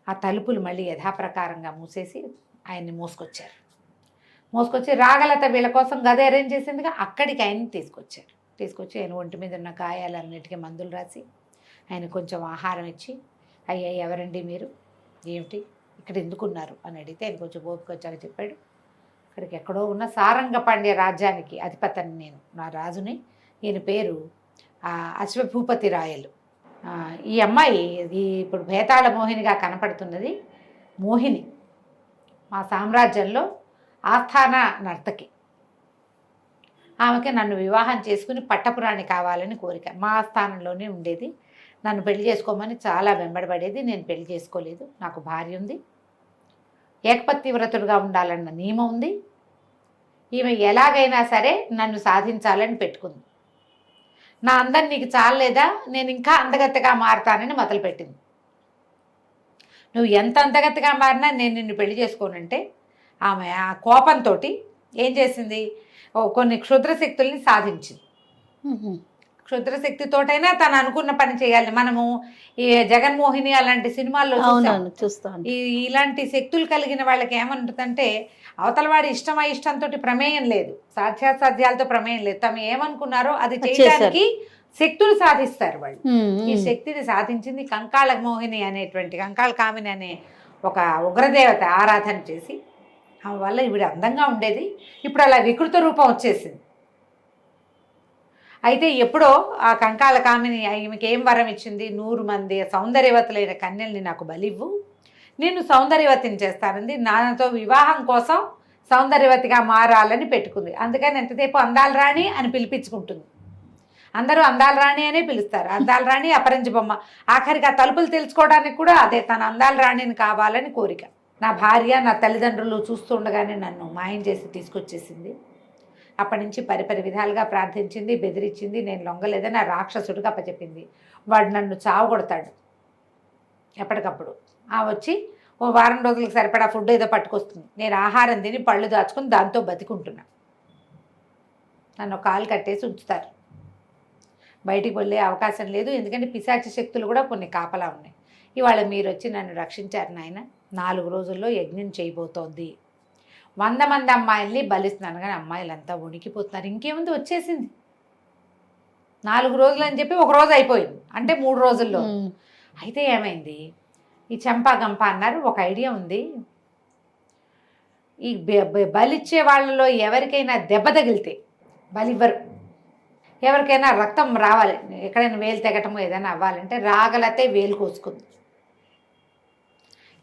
ఆ తలుపులు మళ్ళీ యథాప్రకారంగా మూసేసి ఆయన్ని మోసుకొచ్చి రాగలత వీళ్ళ కోసం గది అరేంజ్ చేసిందిగా అక్కడికి ఆయన్ని తీసుకొచ్చి ఆయన ఒంటి మీద ఉన్న గాయాలన్నిటికీ మందులు రాసి ఆయన కొంచెం ఆహారం ఇచ్చి, అయ్యా ఎవరండి మీరు, ఏమిటి ఇక్కడ ఎందుకున్నారు అని అడిగితే ఆయన కొంచెం ఓపిక వచ్చాక చెప్పాడు, ఇక్కడికి ఎక్కడో ఉన్న సారంగపాండ్య రాజ్యానికి అధిపతిని నేను, నా రాజుని, ఈయన పేరు అశ్వభూపతి రాయలు. ఈ అమ్మాయి ఇప్పుడు భేతాళ మోహినిగా కనపడుతున్నది మోహిని, మా సామ్రాజ్యంలో ఆస్థాన నర్తకి. ఆమెకి నన్ను వివాహం చేసుకుని పట్టపురాణి కావాలని కోరిక, మా ఆస్థానంలోనే ఉండేది, నన్ను పెళ్లి చేసుకోమని చాలా వెంబడబడేది, నేను పెళ్లి చేసుకోలేదు, నాకు భార్య ఉంది, ఏకపత్ని వ్రతుడుగా ఉండాలన్న నియమం ఉంది. ఈమె ఎలాగైనా సరే నన్ను సాధించాలని పెట్టుకుంది. నా అందం నీకు చాలలేదా, నేను ఇంకా అందగత్తెగా మారతానని మొదలుపెట్టింది. నువ్వు ఎంత అందగత్తెగా మారినా నేను నిన్ను పెళ్లి చేసుకోనంటే ఆమె ఆ కోపంతో ఏం చేసింది, కొన్ని క్షుద్ర శక్తుల్ని సాధించింది. క్షుద్ర శక్తితోటైనా తను అనుకున్న పని చేయాలి. మనము ఈ జగన్మోహిని అలాంటి సినిమాల్లో చూస్తాం. ఇలాంటి శక్తులు కలిగిన వాళ్ళకి ఏమంటుందంటే అవతల వాడి ఇష్టం అయిష్టంతో ప్రమేయం లేదు, సాధ్యాసాధ్యాలతో ప్రమేయం లేదు. తమ ఏమనుకున్నారో అది చేయడానికి శక్తులు సాధిస్తారు వాళ్ళు. ఈ శక్తిని సాధించింది. కంకాళ మోహిని అనేటువంటి కంకాళ కామిని అనే ఒక ఉగ్రదేవత ఆరాధన చేసి ఆమె వల్ల ఈవిడ అందంగా ఉండేది. ఇప్పుడు అలా వికృత రూపం వచ్చేసింది. అయితే ఎప్పుడో ఆ కంకాళ కామిని ఈమెకి ఏం వరం ఇచ్చింది, 100 మంది సౌందర్యవతులైన కన్యల్ని నాకు బలివ్వు, నేను సౌందర్యవతిని చేస్తానంది. నాతో వివాహం కోసం సౌందర్యవతిగా మారాలని పెట్టుకుంది. అందుకని ఎంతసేపు అందాల రాణి అని పిలిపించుకుంటుంది. అందరూ అందాల రాణి అనే పిలుస్తారు. అందాల రాణి, అపరంజి బొమ్మ. ఆఖరికి ఆ తలుపులు తెలుసుకోవడానికి కూడా అదే, తన అందాల రాణిని కావాలని కోరిక. నా భార్య నా తల్లిదండ్రులు చూస్తుండగానే నన్ను మాయం చేసి తీసుకొచ్చేసింది. అప్పటి నుంచి పరిపరి విధాలుగా ప్రార్థించింది, బెదిరించింది. నేను లొంగలేదని ఆ రాక్షసుడికి అప్పచెప్పింది. వాడు నన్ను చావగొడతాడు ఎప్పటికప్పుడు. వచ్చి ఓ వారం రోజులకు సరిపడా ఫుడ్ ఏదో పట్టుకొస్తుంది. నేను ఆహారం తిని పళ్ళు దాచుకుని దాంతో బతికుంటున్నా. నన్ను కాలు కట్టేసి ఉంచుతారు. బయటికి వెళ్ళే అవకాశం లేదు. ఎందుకంటే పిశాచి శక్తులు కూడా కొన్ని కాపలా ఉన్నాయి. ఇవాళ మీరు వచ్చి నన్ను రక్షించారు నాయన. 4 రోజుల్లో యజ్ఞం చేయబోతోంది. 100 మంది అమ్మాయిల్ని బలిస్తున్నాను. కానీ అమ్మాయిలంతా వణికిపోతున్నారు. ఇంకేముంది, వచ్చేసింది. 4 రోజులు అని చెప్పి 1 రోజు అయిపోయింది. అంటే 3 రోజుల్లో. అయితే ఏమైంది, ఈ చంపా గంప అన్నారు. ఒక ఐడియా ఉంది. ఈ బలిచ్చే వాళ్ళలో ఎవరికైనా దెబ్బ తగిలితే బలివ్వరు. ఎవరికైనా రక్తం రావాలి, ఎక్కడైనా వేలు తెగటము ఏదైనా అవ్వాలంటే రాగలతే వేలు కోసుకుంది.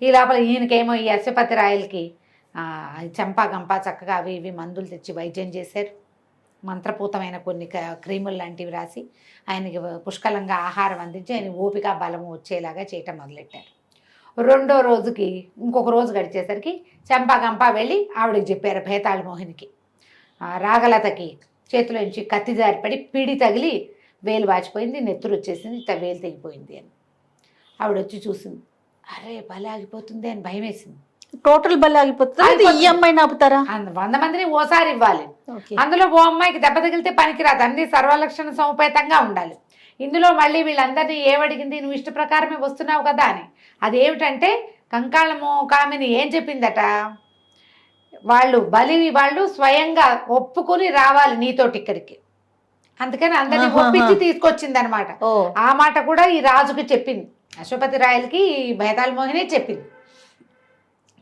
ఈ లోపల ఈయనకేమో ఈ అశ్వపతి రాయలకి చంపా గంప చక్కగా అవి ఇవి మందులు తెచ్చి వైద్యం చేశారు. మంత్రపూతమైన కొన్ని క్రీములు లాంటివి రాసి ఆయనకి పుష్కలంగా ఆహారం అందించి ఆయన ఓపిక బలము వచ్చేలాగా చేయటం మొదలెట్టారు. 2వ రోజుకి ఇంకొక రోజు గడిచేసరికి చంపా గంప వెళ్ళి ఆవిడకి చెప్పారు, భేతాళ మోహినికి. రాగలతకి చేతిలో నుంచి కత్తి జారిపడి పిడి తగిలి వేలు వాచిపోయింది, నెత్తురు వచ్చేసింది, వేలు తెగిపోయింది అని. ఆవిడ వచ్చి చూసింది. అరే బలి ఆగిపోతుంది అని భయం వేసింది. టోటల్ బలి ఆగిపోతుంది. ఈ అమ్మాయిని ఆపుతారా? 100 మందిని ఓసారి ఇవ్వాలి. అందులో ఓ అమ్మాయికి దెబ్బ తగిలితే పనికిరాదు. అన్ని సర్వలక్షణ సముపేతంగా ఉండాలి. ఇందులో మళ్ళీ వీళ్ళందరినీ ఏమడిగింది, నువ్వు ఇష్ట ప్రకారమే వస్తున్నావు కదా అని. అదేమిటంటే కంకాళము కామిని ఏం చెప్పిందట, వాళ్ళు స్వయంగా ఒప్పుకొని రావాలి నీతోటి ఇక్కడికి. అందుకని అందరినీ ఒప్పించి తీసుకొచ్చింది అనమాట. ఆ మాట కూడా ఈ రాజుకి చెప్పింది. అశ్వపతి రాయలకి భేతాళ మోహిని చెప్పింది.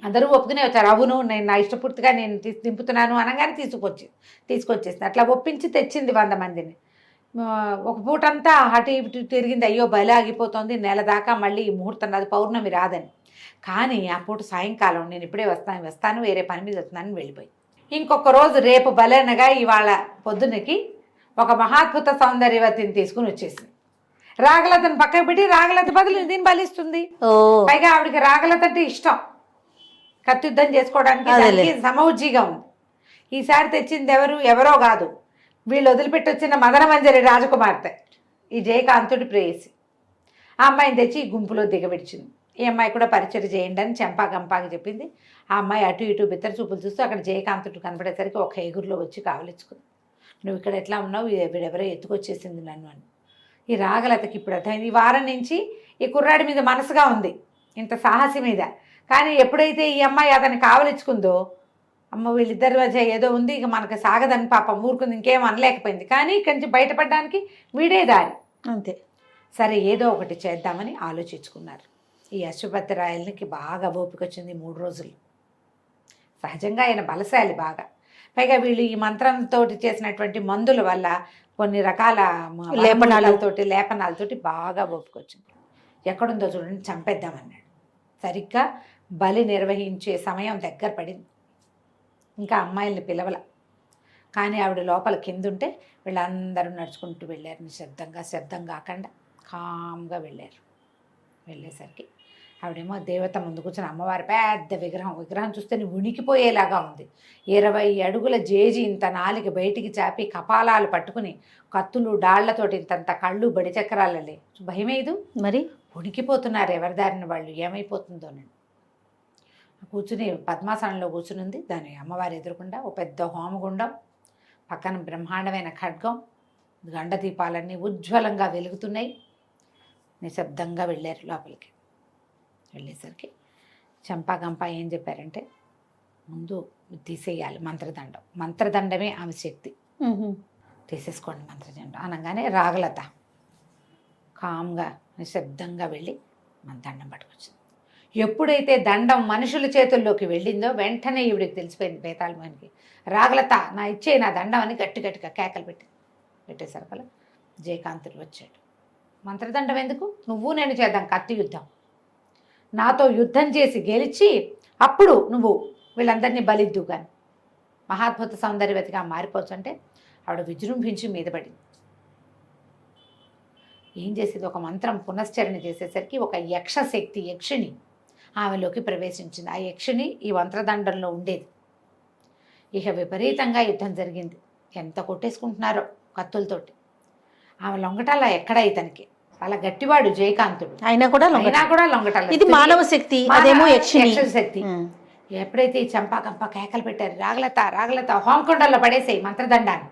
అందరూ ఒప్పుకునే వచ్చారు. అవును, నేను నా ఇష్టపూర్తిగా నేను దింపుతున్నాను అనగానే తీసుకొచ్చేసింది. అట్లా ఒప్పించి తెచ్చింది 100 మందిని. ఒక పూటంతా అటు ఇటు తిరిగింది. అయ్యో బలి ఆగిపోతుంది, నెల దాకా మళ్ళీ ఈ ముహూర్తం రాదు, పౌర్ణమి రాదని. కానీ ఆ పూట సాయంకాలం నేను ఇప్పుడే వస్తాను వేరే పని మీద వస్తున్నానని వెళ్ళిపోయి. ఇంకొక రోజు రేపు బలనగా ఇవాళ పొద్దునకి ఒక మహాద్భుత సౌందర్యవతిని తీసుకుని వచ్చేసింది. రాగలతను పక్కకు పెట్టి రాగలత బదులు దీన్ని బలిస్తుంది. పైగా ఆవిడకి రాగలత అంటే ఇష్టం. కత్యుద్ధం చేసుకోవడానికి సమౌజ్జిగా ఉంది. ఈసారి తెచ్చింది ఎవరో కాదు, వీళ్ళు వదిలిపెట్టి వచ్చిన మదనమంజరి రాజకుమార్తె, ఈ జయకాంతుడి ప్రేయసి. ఆ అమ్మాయిని తెచ్చి ఈ గుంపులో దిగబెడిచింది. ఈ అమ్మాయి కూడా పరిచయం చేయండి అని చంపా గంపాకి చెప్పింది. ఆ అమ్మాయి అటు ఇటు బిత్తర చూపులు చూస్తూ అక్కడ జయకాంతుడు కనపడేసరికి ఒక ఎగురులో వచ్చి కావలించుకుంది. నువ్వు ఇక్కడ ఎట్లా ఉన్నావు, వీడెవరో ఎత్తుకొచ్చేసింది నన్ను అని. ఈ రాగలతకి ఇప్పుడు అర్థమైంది. ఈ వారం నుంచి ఈ కుర్రాడి మీద మనసుగా ఉంది, ఇంత సాహసి మీద. కానీ ఎప్పుడైతే ఈ అమ్మాయి అతన్ని కావలించుకుందో, అమ్మ వీళ్ళిద్దరి మధ్య ఏదో ఉంది, ఇక మనకు సాగదని పాపం ఊరుకుంది, ఇంకేం అనలేకపోయింది. కానీ ఇక్కడి నుంచి బయటపడడానికి వీడే దారి. అంతే. సరే ఏదో ఒకటి చేద్దామని ఆలోచించుకున్నారు. ఈ అశ్వపతి రాయలకి బాగా ఓపిక వచ్చింది. 3 రోజులు. సహజంగా ఆయన బలశాలి బాగా. పైగా వీళ్ళు ఈ మంత్రంతో చేసినటువంటి మందుల వల్ల కొన్ని రకాల లేపనాలతోటి బాగా ఓపిక వచ్చింది. ఎక్కడుందో చూడండి, చంపేద్దామన్నాడు. సరిగ్గా బలి నిర్వహించే సమయం దగ్గర పడింది. ఇంకా అమ్మాయిల్ని పిలవల. కానీ ఆవిడ లోపల కిందుంటే వీళ్ళందరూ నడుచుకుంటూ వెళ్ళారు. శబ్దం కాకుండా కామ్గా వెళ్ళారు. వెళ్ళేసరికి ఆవిడేమో దేవత ముందు కూర్చొని అమ్మవారి పెద్ద విగ్రహం చూస్తే ఉనికిపోయేలాగా ఉంది. 20 అడుగుల జేజి ఇంత నాలిక బయటికి చాపి కపాలాలు పట్టుకుని కత్తులు డాళ్లతోటి ఇంతంత కళ్ళు బడి చక్రాలలే. భయమేదు మరి ఉనికిపోతున్నారు ఎవరిదారిన వాళ్ళు, ఏమైపోతుందోనండి. కూర్చుని పద్మాసనంలో కూర్చునుంది. దాని అమ్మవారి ఎదురుకుండా ఒక పెద్ద హోమగుండం, పక్కన బ్రహ్మాండమైన ఖడ్గం, గండ దీపాలన్నీ ఉజ్వలంగా వెలుగుతున్నాయి. నిశ్శబ్దంగా వెళ్ళారు లోపలికి. వెళ్ళేసరికి చంపాగంప ఏం చెప్పారంటే, ముందు తీసేయాలి మంత్రదండమే ఆమె శక్తి, తీసేసుకోండి మంత్రదండం అనగానే రాగలత కామ్గా నిశ్శబ్దంగా వెళ్ళి మన దండం పట్టుకొచ్చింది. ఎప్పుడైతే దండం మనుషుల చేతుల్లోకి వెళ్ళిందో వెంటనే ఈవిడికి తెలిసిపోయింది బేతాళమోహినికి. రాగలత నా ఇచ్చే నా దండం అని గట్టిగా కేకలు పెట్టేసరికల్లా జయకాంతుడు వచ్చాడు. మంత్రదండం ఎందుకు, నువ్వు నేను చేద్దాం కత్తి యుద్ధం, నాతో యుద్ధం చేసి గెలిచి అప్పుడు నువ్వు వీళ్ళందరినీ బలిద్దు కానీ మహాద్భుత సౌందర్యవతిగా మారిపోవచ్చు అంటే ఆవిడ విజృంభించి మీద పడింది. ఏం చేసేది, ఒక మంత్రం పునశ్చరణ చేసేసరికి ఒక యక్షిణి ఆమెలోకి ప్రవేశించింది. ఆ యక్షిణి ఈ మంత్రదండంలో ఉండేది. ఇక విపరీతంగా యుద్ధం జరిగింది. ఎంత కొట్టేసుకుంటున్నారో కత్తులతోటి. ఆమె లొంగటాల ఎక్కడ ఇతనికి చాలా గట్టివాడు జయకాంతుడు, అయినా కూడా లొంగటాల. ఇది మానవ శక్తి, అదేమో యక్షిణి శక్తి. ఎప్పుడైతే ఈ చంపాకంప కేకలు పెట్టారు, రాగలత హోంకొండల్లో పడేసేయి మంత్రదండాన్ని,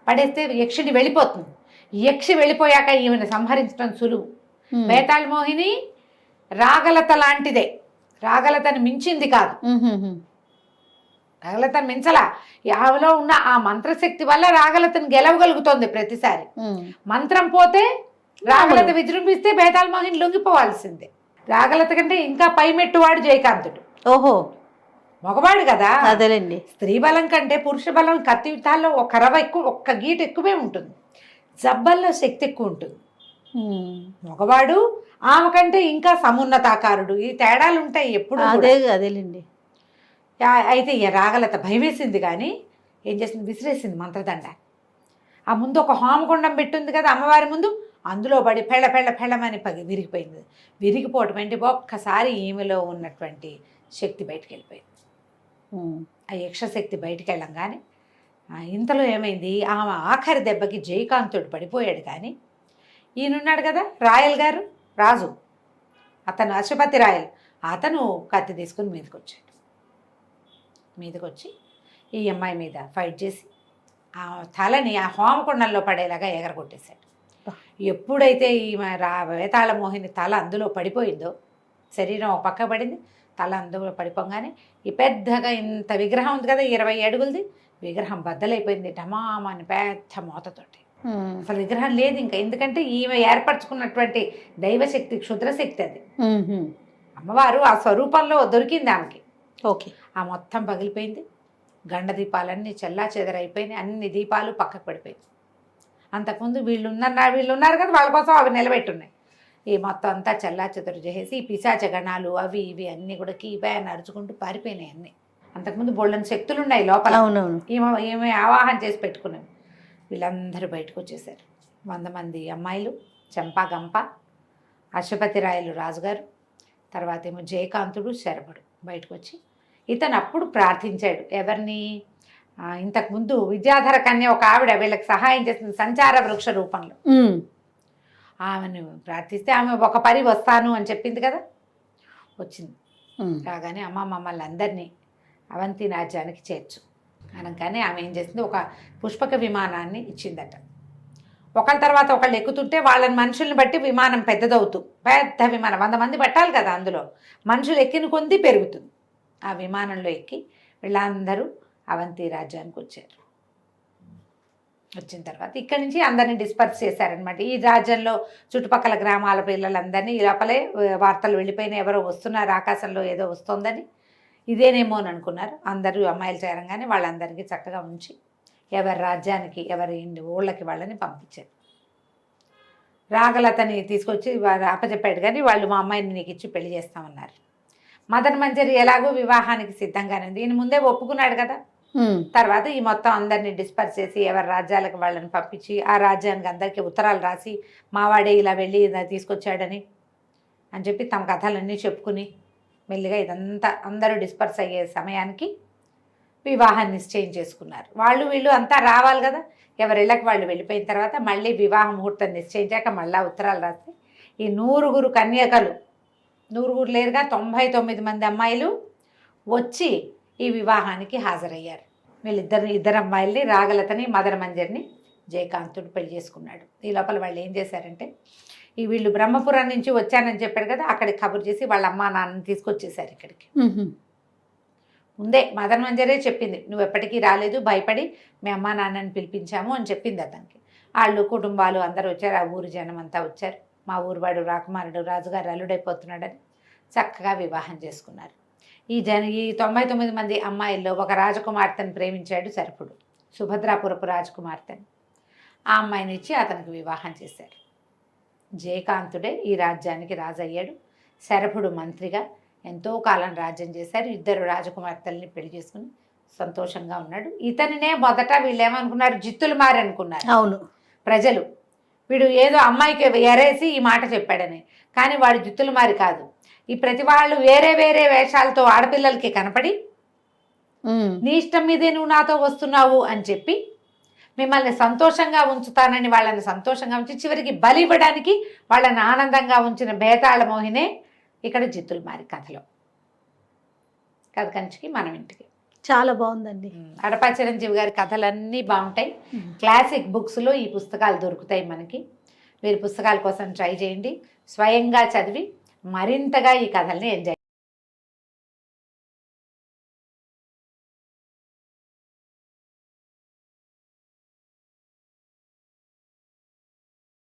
పడేస్తే యక్షిని వెళ్ళిపోతుంది. యక్షి వెళ్ళిపోయాక ఈమెను సంహరించడం సులువు. బేతాళమోహిని రాగలత లాంటిదే, రాగలతను మించింది కాదు. రాగలతను మించలా. ఆమెలో ఉన్న ఆ మంత్రశక్తి వల్ల రాగలతను గెలవగలుగుతోంది ప్రతిసారి. మంత్రం పోతే రాగలత విజృంభిస్తే బేతాళమోహిని లొంగిపోవాల్సిందే. రాగలత కంటే ఇంకా పైమెట్టువాడు జయకాంతుడు. ఓహో, మగవాడు కదా. అదేలేండి. స్త్రీ బలం కంటే పురుష బలం కత్తి యుద్ధాల్లో ఒక రవ ఎక్కువ, ఒక్క గీట ఎక్కువే ఉంటుంది. జబ్బల్లో శక్తి ఎక్కువ ఉంటుంది. మగవాడు ఆమె కంటే ఇంకా సమున్నతాకారుడు. ఈ తేడాలు ఉంటాయి ఎప్పుడు. అదేలేండి. అయితే రాగలత భయమేసింది కానీ ఏం చేసింది, విసిరేసింది మంత్రదండ. ఆ ముందు ఒక హోమగుండం పెట్టుంది కదా అమ్మవారి ముందు, అందులో పడి పెళ్ళమని విరిగిపోయింది. విరిగిపోవటం అంటే ఒక్కసారి ఈమెలో ఉన్నటువంటి శక్తి బయటికి వెళ్ళిపోయింది. ఆ యక్షశక్తి బయటికి వెళ్ళంగానే ఇంతలో ఏమైంది, ఆమె ఆఖరి దెబ్బకి జయకాంతుడు పడిపోయాడు. కానీ ఈయనున్నాడు కదా రాయల్ గారు, రాజు, అతను అశ్వపతి రాయల్, అతను కత్తి తీసుకుని మీదకి వచ్చి ఈ అమ్మాయి మీద ఫైట్ చేసి ఆ తలని ఆ హోమకుండంలో పడేలాగా ఎగరగొట్టేశాడు. ఎప్పుడైతే ఈ వేతాళమోహిని తల అందులో పడిపోయిందో, శరీరం ఒక పక్క పడింది, తల అందులో పడిపోగానే ఈ పెద్దగా ఇంత విగ్రహం ఉంది కదా 20 అడుగులది విగ్రహం బద్దలైపోయింది టమామని పెద్ద మోతతోటి. అసలు విగ్రహం లేదు ఇంకా, ఎందుకంటే ఈమె ఏర్పరచుకున్నటువంటి దైవశక్తి క్షుద్రశక్తి అది. అమ్మవారు ఆ స్వరూపంలో దొరికింది ఆమెకి. ఓకే, ఆ మొత్తం పగిలిపోయింది. గండ దీపాలన్నీ చెల్లా చెదరైపోయినాయి. అన్ని దీపాలు పక్కకు పడిపోయింది. అంతకుముందు వీళ్ళు ఉన్నారు కదా, వాళ్ళ కోసం అవి నిలబెట్టున్నాయి. ఈ మొత్తం అంతా చెల్లా చెదరు చేసి ఈ పిశాచ గణాలు అవి ఇవి అన్నీ కూడా కీబాయని అరుచుకుంటూ పారిపోయినాయి అన్నీ. అంతకుముందు బోళ్ళని శక్తులు ఉన్నాయి లోపల. ఈమె ఆవాహన చేసి పెట్టుకున్నాను. వీళ్ళందరూ బయటకు వచ్చేసారు. 100 మంది అమ్మాయిలు, చంపాగంప, అశ్వపతి రాయలు రాజుగారు, తర్వాత ఏమో జయకాంతుడు, శరభుడు బయటకు వచ్చి ఇతను అప్పుడు ప్రార్థించాడు. ఎవరిని, ఇంతకుముందు విద్యాధర కన్య ఒక ఆవిడ వీళ్ళకి సహాయం చేసింది సంచార వృక్ష రూపంలో. ఆమెను ప్రార్థిస్తే ఆమె ఒక పరి వస్తాను అని చెప్పింది కదా, వచ్చింది. రాగానే అమ్మ మమ్మల్ని అందరినీ అవంతి రాజ్యానికి చేర్చు అనగానే ఆమె ఏం చేసింది, ఒక పుష్పక విమానాన్ని ఇచ్చిందట. ఒకళ్ళ తర్వాత ఒకళ్ళు ఎక్కుతుంటే వాళ్ళని మనుషుల్ని బట్టి విమానం పెద్దదవుతూ పెద్ద విమానం 100 మంది పట్టాలి కదా, అందులో మనుషులు ఎక్కిన కొద్దీ పెరుగుతుంది. ఆ విమానంలో ఎక్కి వీళ్ళందరూ అవంతి రాజ్యానికి వచ్చారు. వచ్చిన తర్వాత ఇక్కడి నుంచి అందరినీ డిస్పర్స్ చేశారనమాట. ఈ రాజ్యంలో చుట్టుపక్కల గ్రామాల పిల్లలందరినీ ఈ లోపలే వార్తలు వెళ్ళిపోయిన ఎవరో వస్తున్నారు, ఆకాశంలో ఏదో వస్తుందని, ఇదేనేమో అని అనుకున్నారు. అందరూ అమ్మాయిలు చేరంగానే వాళ్ళందరికీ చక్కగా ఉంచి ఎవరి రాజ్యానికి ఎవరి ఊళ్ళకి వాళ్ళని పంపించారు. రాగలతని తీసుకొచ్చి అప్పచెప్పాడు. కానీ వాళ్ళు మా అమ్మాయిని నీకు ఇచ్చి పెళ్లి చేస్తామన్నారు. మదన్ మంజరి ఎలాగో వివాహానికి సిద్ధంగానే ఉంది. ఈయన ముందే ఒప్పుకున్నాడు కదా. తర్వాత ఈ మొత్తం అందరినీ డిస్పర్స్ చేసి ఎవరి రాజ్యాలకు వాళ్ళని పంపించి ఆ రాజ్యానికి అందరికీ ఉత్తరాలు రాసి మావాడే ఇలా వెళ్ళి తీసుకొచ్చాడని అని చెప్పి తమ కథలన్నీ చెప్పుకుని మెల్లిగా ఇదంతా అందరూ డిస్పర్స్ అయ్యే సమయానికి వివాహం నిశ్చయం చేసుకున్నారు. వాళ్ళు వీళ్ళు అంతా రావాలి కదా, ఎవరిళ్ళకి వాళ్ళు వెళ్ళిపోయిన తర్వాత మళ్ళీ వివాహ ముహూర్తం నిశ్చయించాక మళ్ళీ ఉత్తరాలు రాస్తే ఈ 100 కన్యకలు, 100 లేరుగా 99 మంది అమ్మాయిలు వచ్చి ఈ వివాహానికి హాజరయ్యారు. ఇద్దరు అమ్మాయిల్ని, రాగలతని, మదన మంజరిని జయకాంతుడు పెళ్లి చేసుకున్నాడు. ఈ లోపల వాళ్ళు ఏం చేశారంటే, ఈ వీళ్ళు బ్రహ్మపురం నుంచి వచ్చానని చెప్పారు కదా, అక్కడికి కబురు చేసి వాళ్ళ అమ్మా నాన్నని తీసుకొచ్చేసారు ఇక్కడికి. ముందే మదన మంజరే చెప్పింది, నువ్వు ఎప్పటికీ రాలేదు, భయపడి మీ అమ్మా నాన్నని పిలిపించాము అని చెప్పింది అతనికి. వాళ్ళు కుటుంబాలు అందరూ వచ్చారు, ఆ ఊరు జనం అంతా వచ్చారు. మా ఊరువాడు రాకుమారుడు రాజుగారు అల్లుడైపోతున్నాడని చక్కగా వివాహం చేసుకున్నారు. ఈ 99 మంది అమ్మాయిల్లో ఒక రాజకుమార్తెను ప్రేమించాడు శరభుడు, సుభద్రాపురపు రాజకుమార్తెను. ఆ అమ్మాయిని ఇచ్చి అతనికి వివాహం చేశారు. జయకాంతుడే ఈ రాజ్యానికి రాజయ్యాడు. శరభుడు మంత్రిగా ఎంతో కాలం రాజ్యం చేశారు. 2 రాజకుమార్తెల్ని పెళ్లి చేసుకుని సంతోషంగా ఉన్నాడు. ఇతనినే మొదట వీళ్ళు ఏమనుకున్నారు, జిత్తులు మారి అనుకున్నారు. అవును, ప్రజలు వీడు ఏదో అమ్మాయికి ఎరేసి ఈ మాట చెప్పాడని. కానీ వాడు జిత్తులు మారి కాదు. ఈ ప్రతి వాళ్ళు వేరే వేరే వేషాలతో ఆడపిల్లలకి కనపడి నీ ఇష్టం మీదే నువ్వు నాతో వస్తున్నావు అని చెప్పి మిమ్మల్ని సంతోషంగా ఉంచుతానని వాళ్ళని సంతోషంగా ఉంచి చివరికి బలి ఇవ్వడానికి వాళ్ళని ఆనందంగా ఉంచిన బేతాళ మోహినే ఇక్కడ జిత్తులు మారి కథలో. కథ కంచికి మనం ఇంటికి. చాలా బాగుందండి. అడపా చిరంజీవి గారి కథలన్నీ బాగుంటాయి. క్లాసిక్ బుక్స్లో ఈ పుస్తకాలు దొరుకుతాయి మనకి. మీరు పుస్తకాల కోసం ట్రై చేయండి, స్వయంగా చదివి మరింతగా ఈ కథల్ని ఎంజాయ్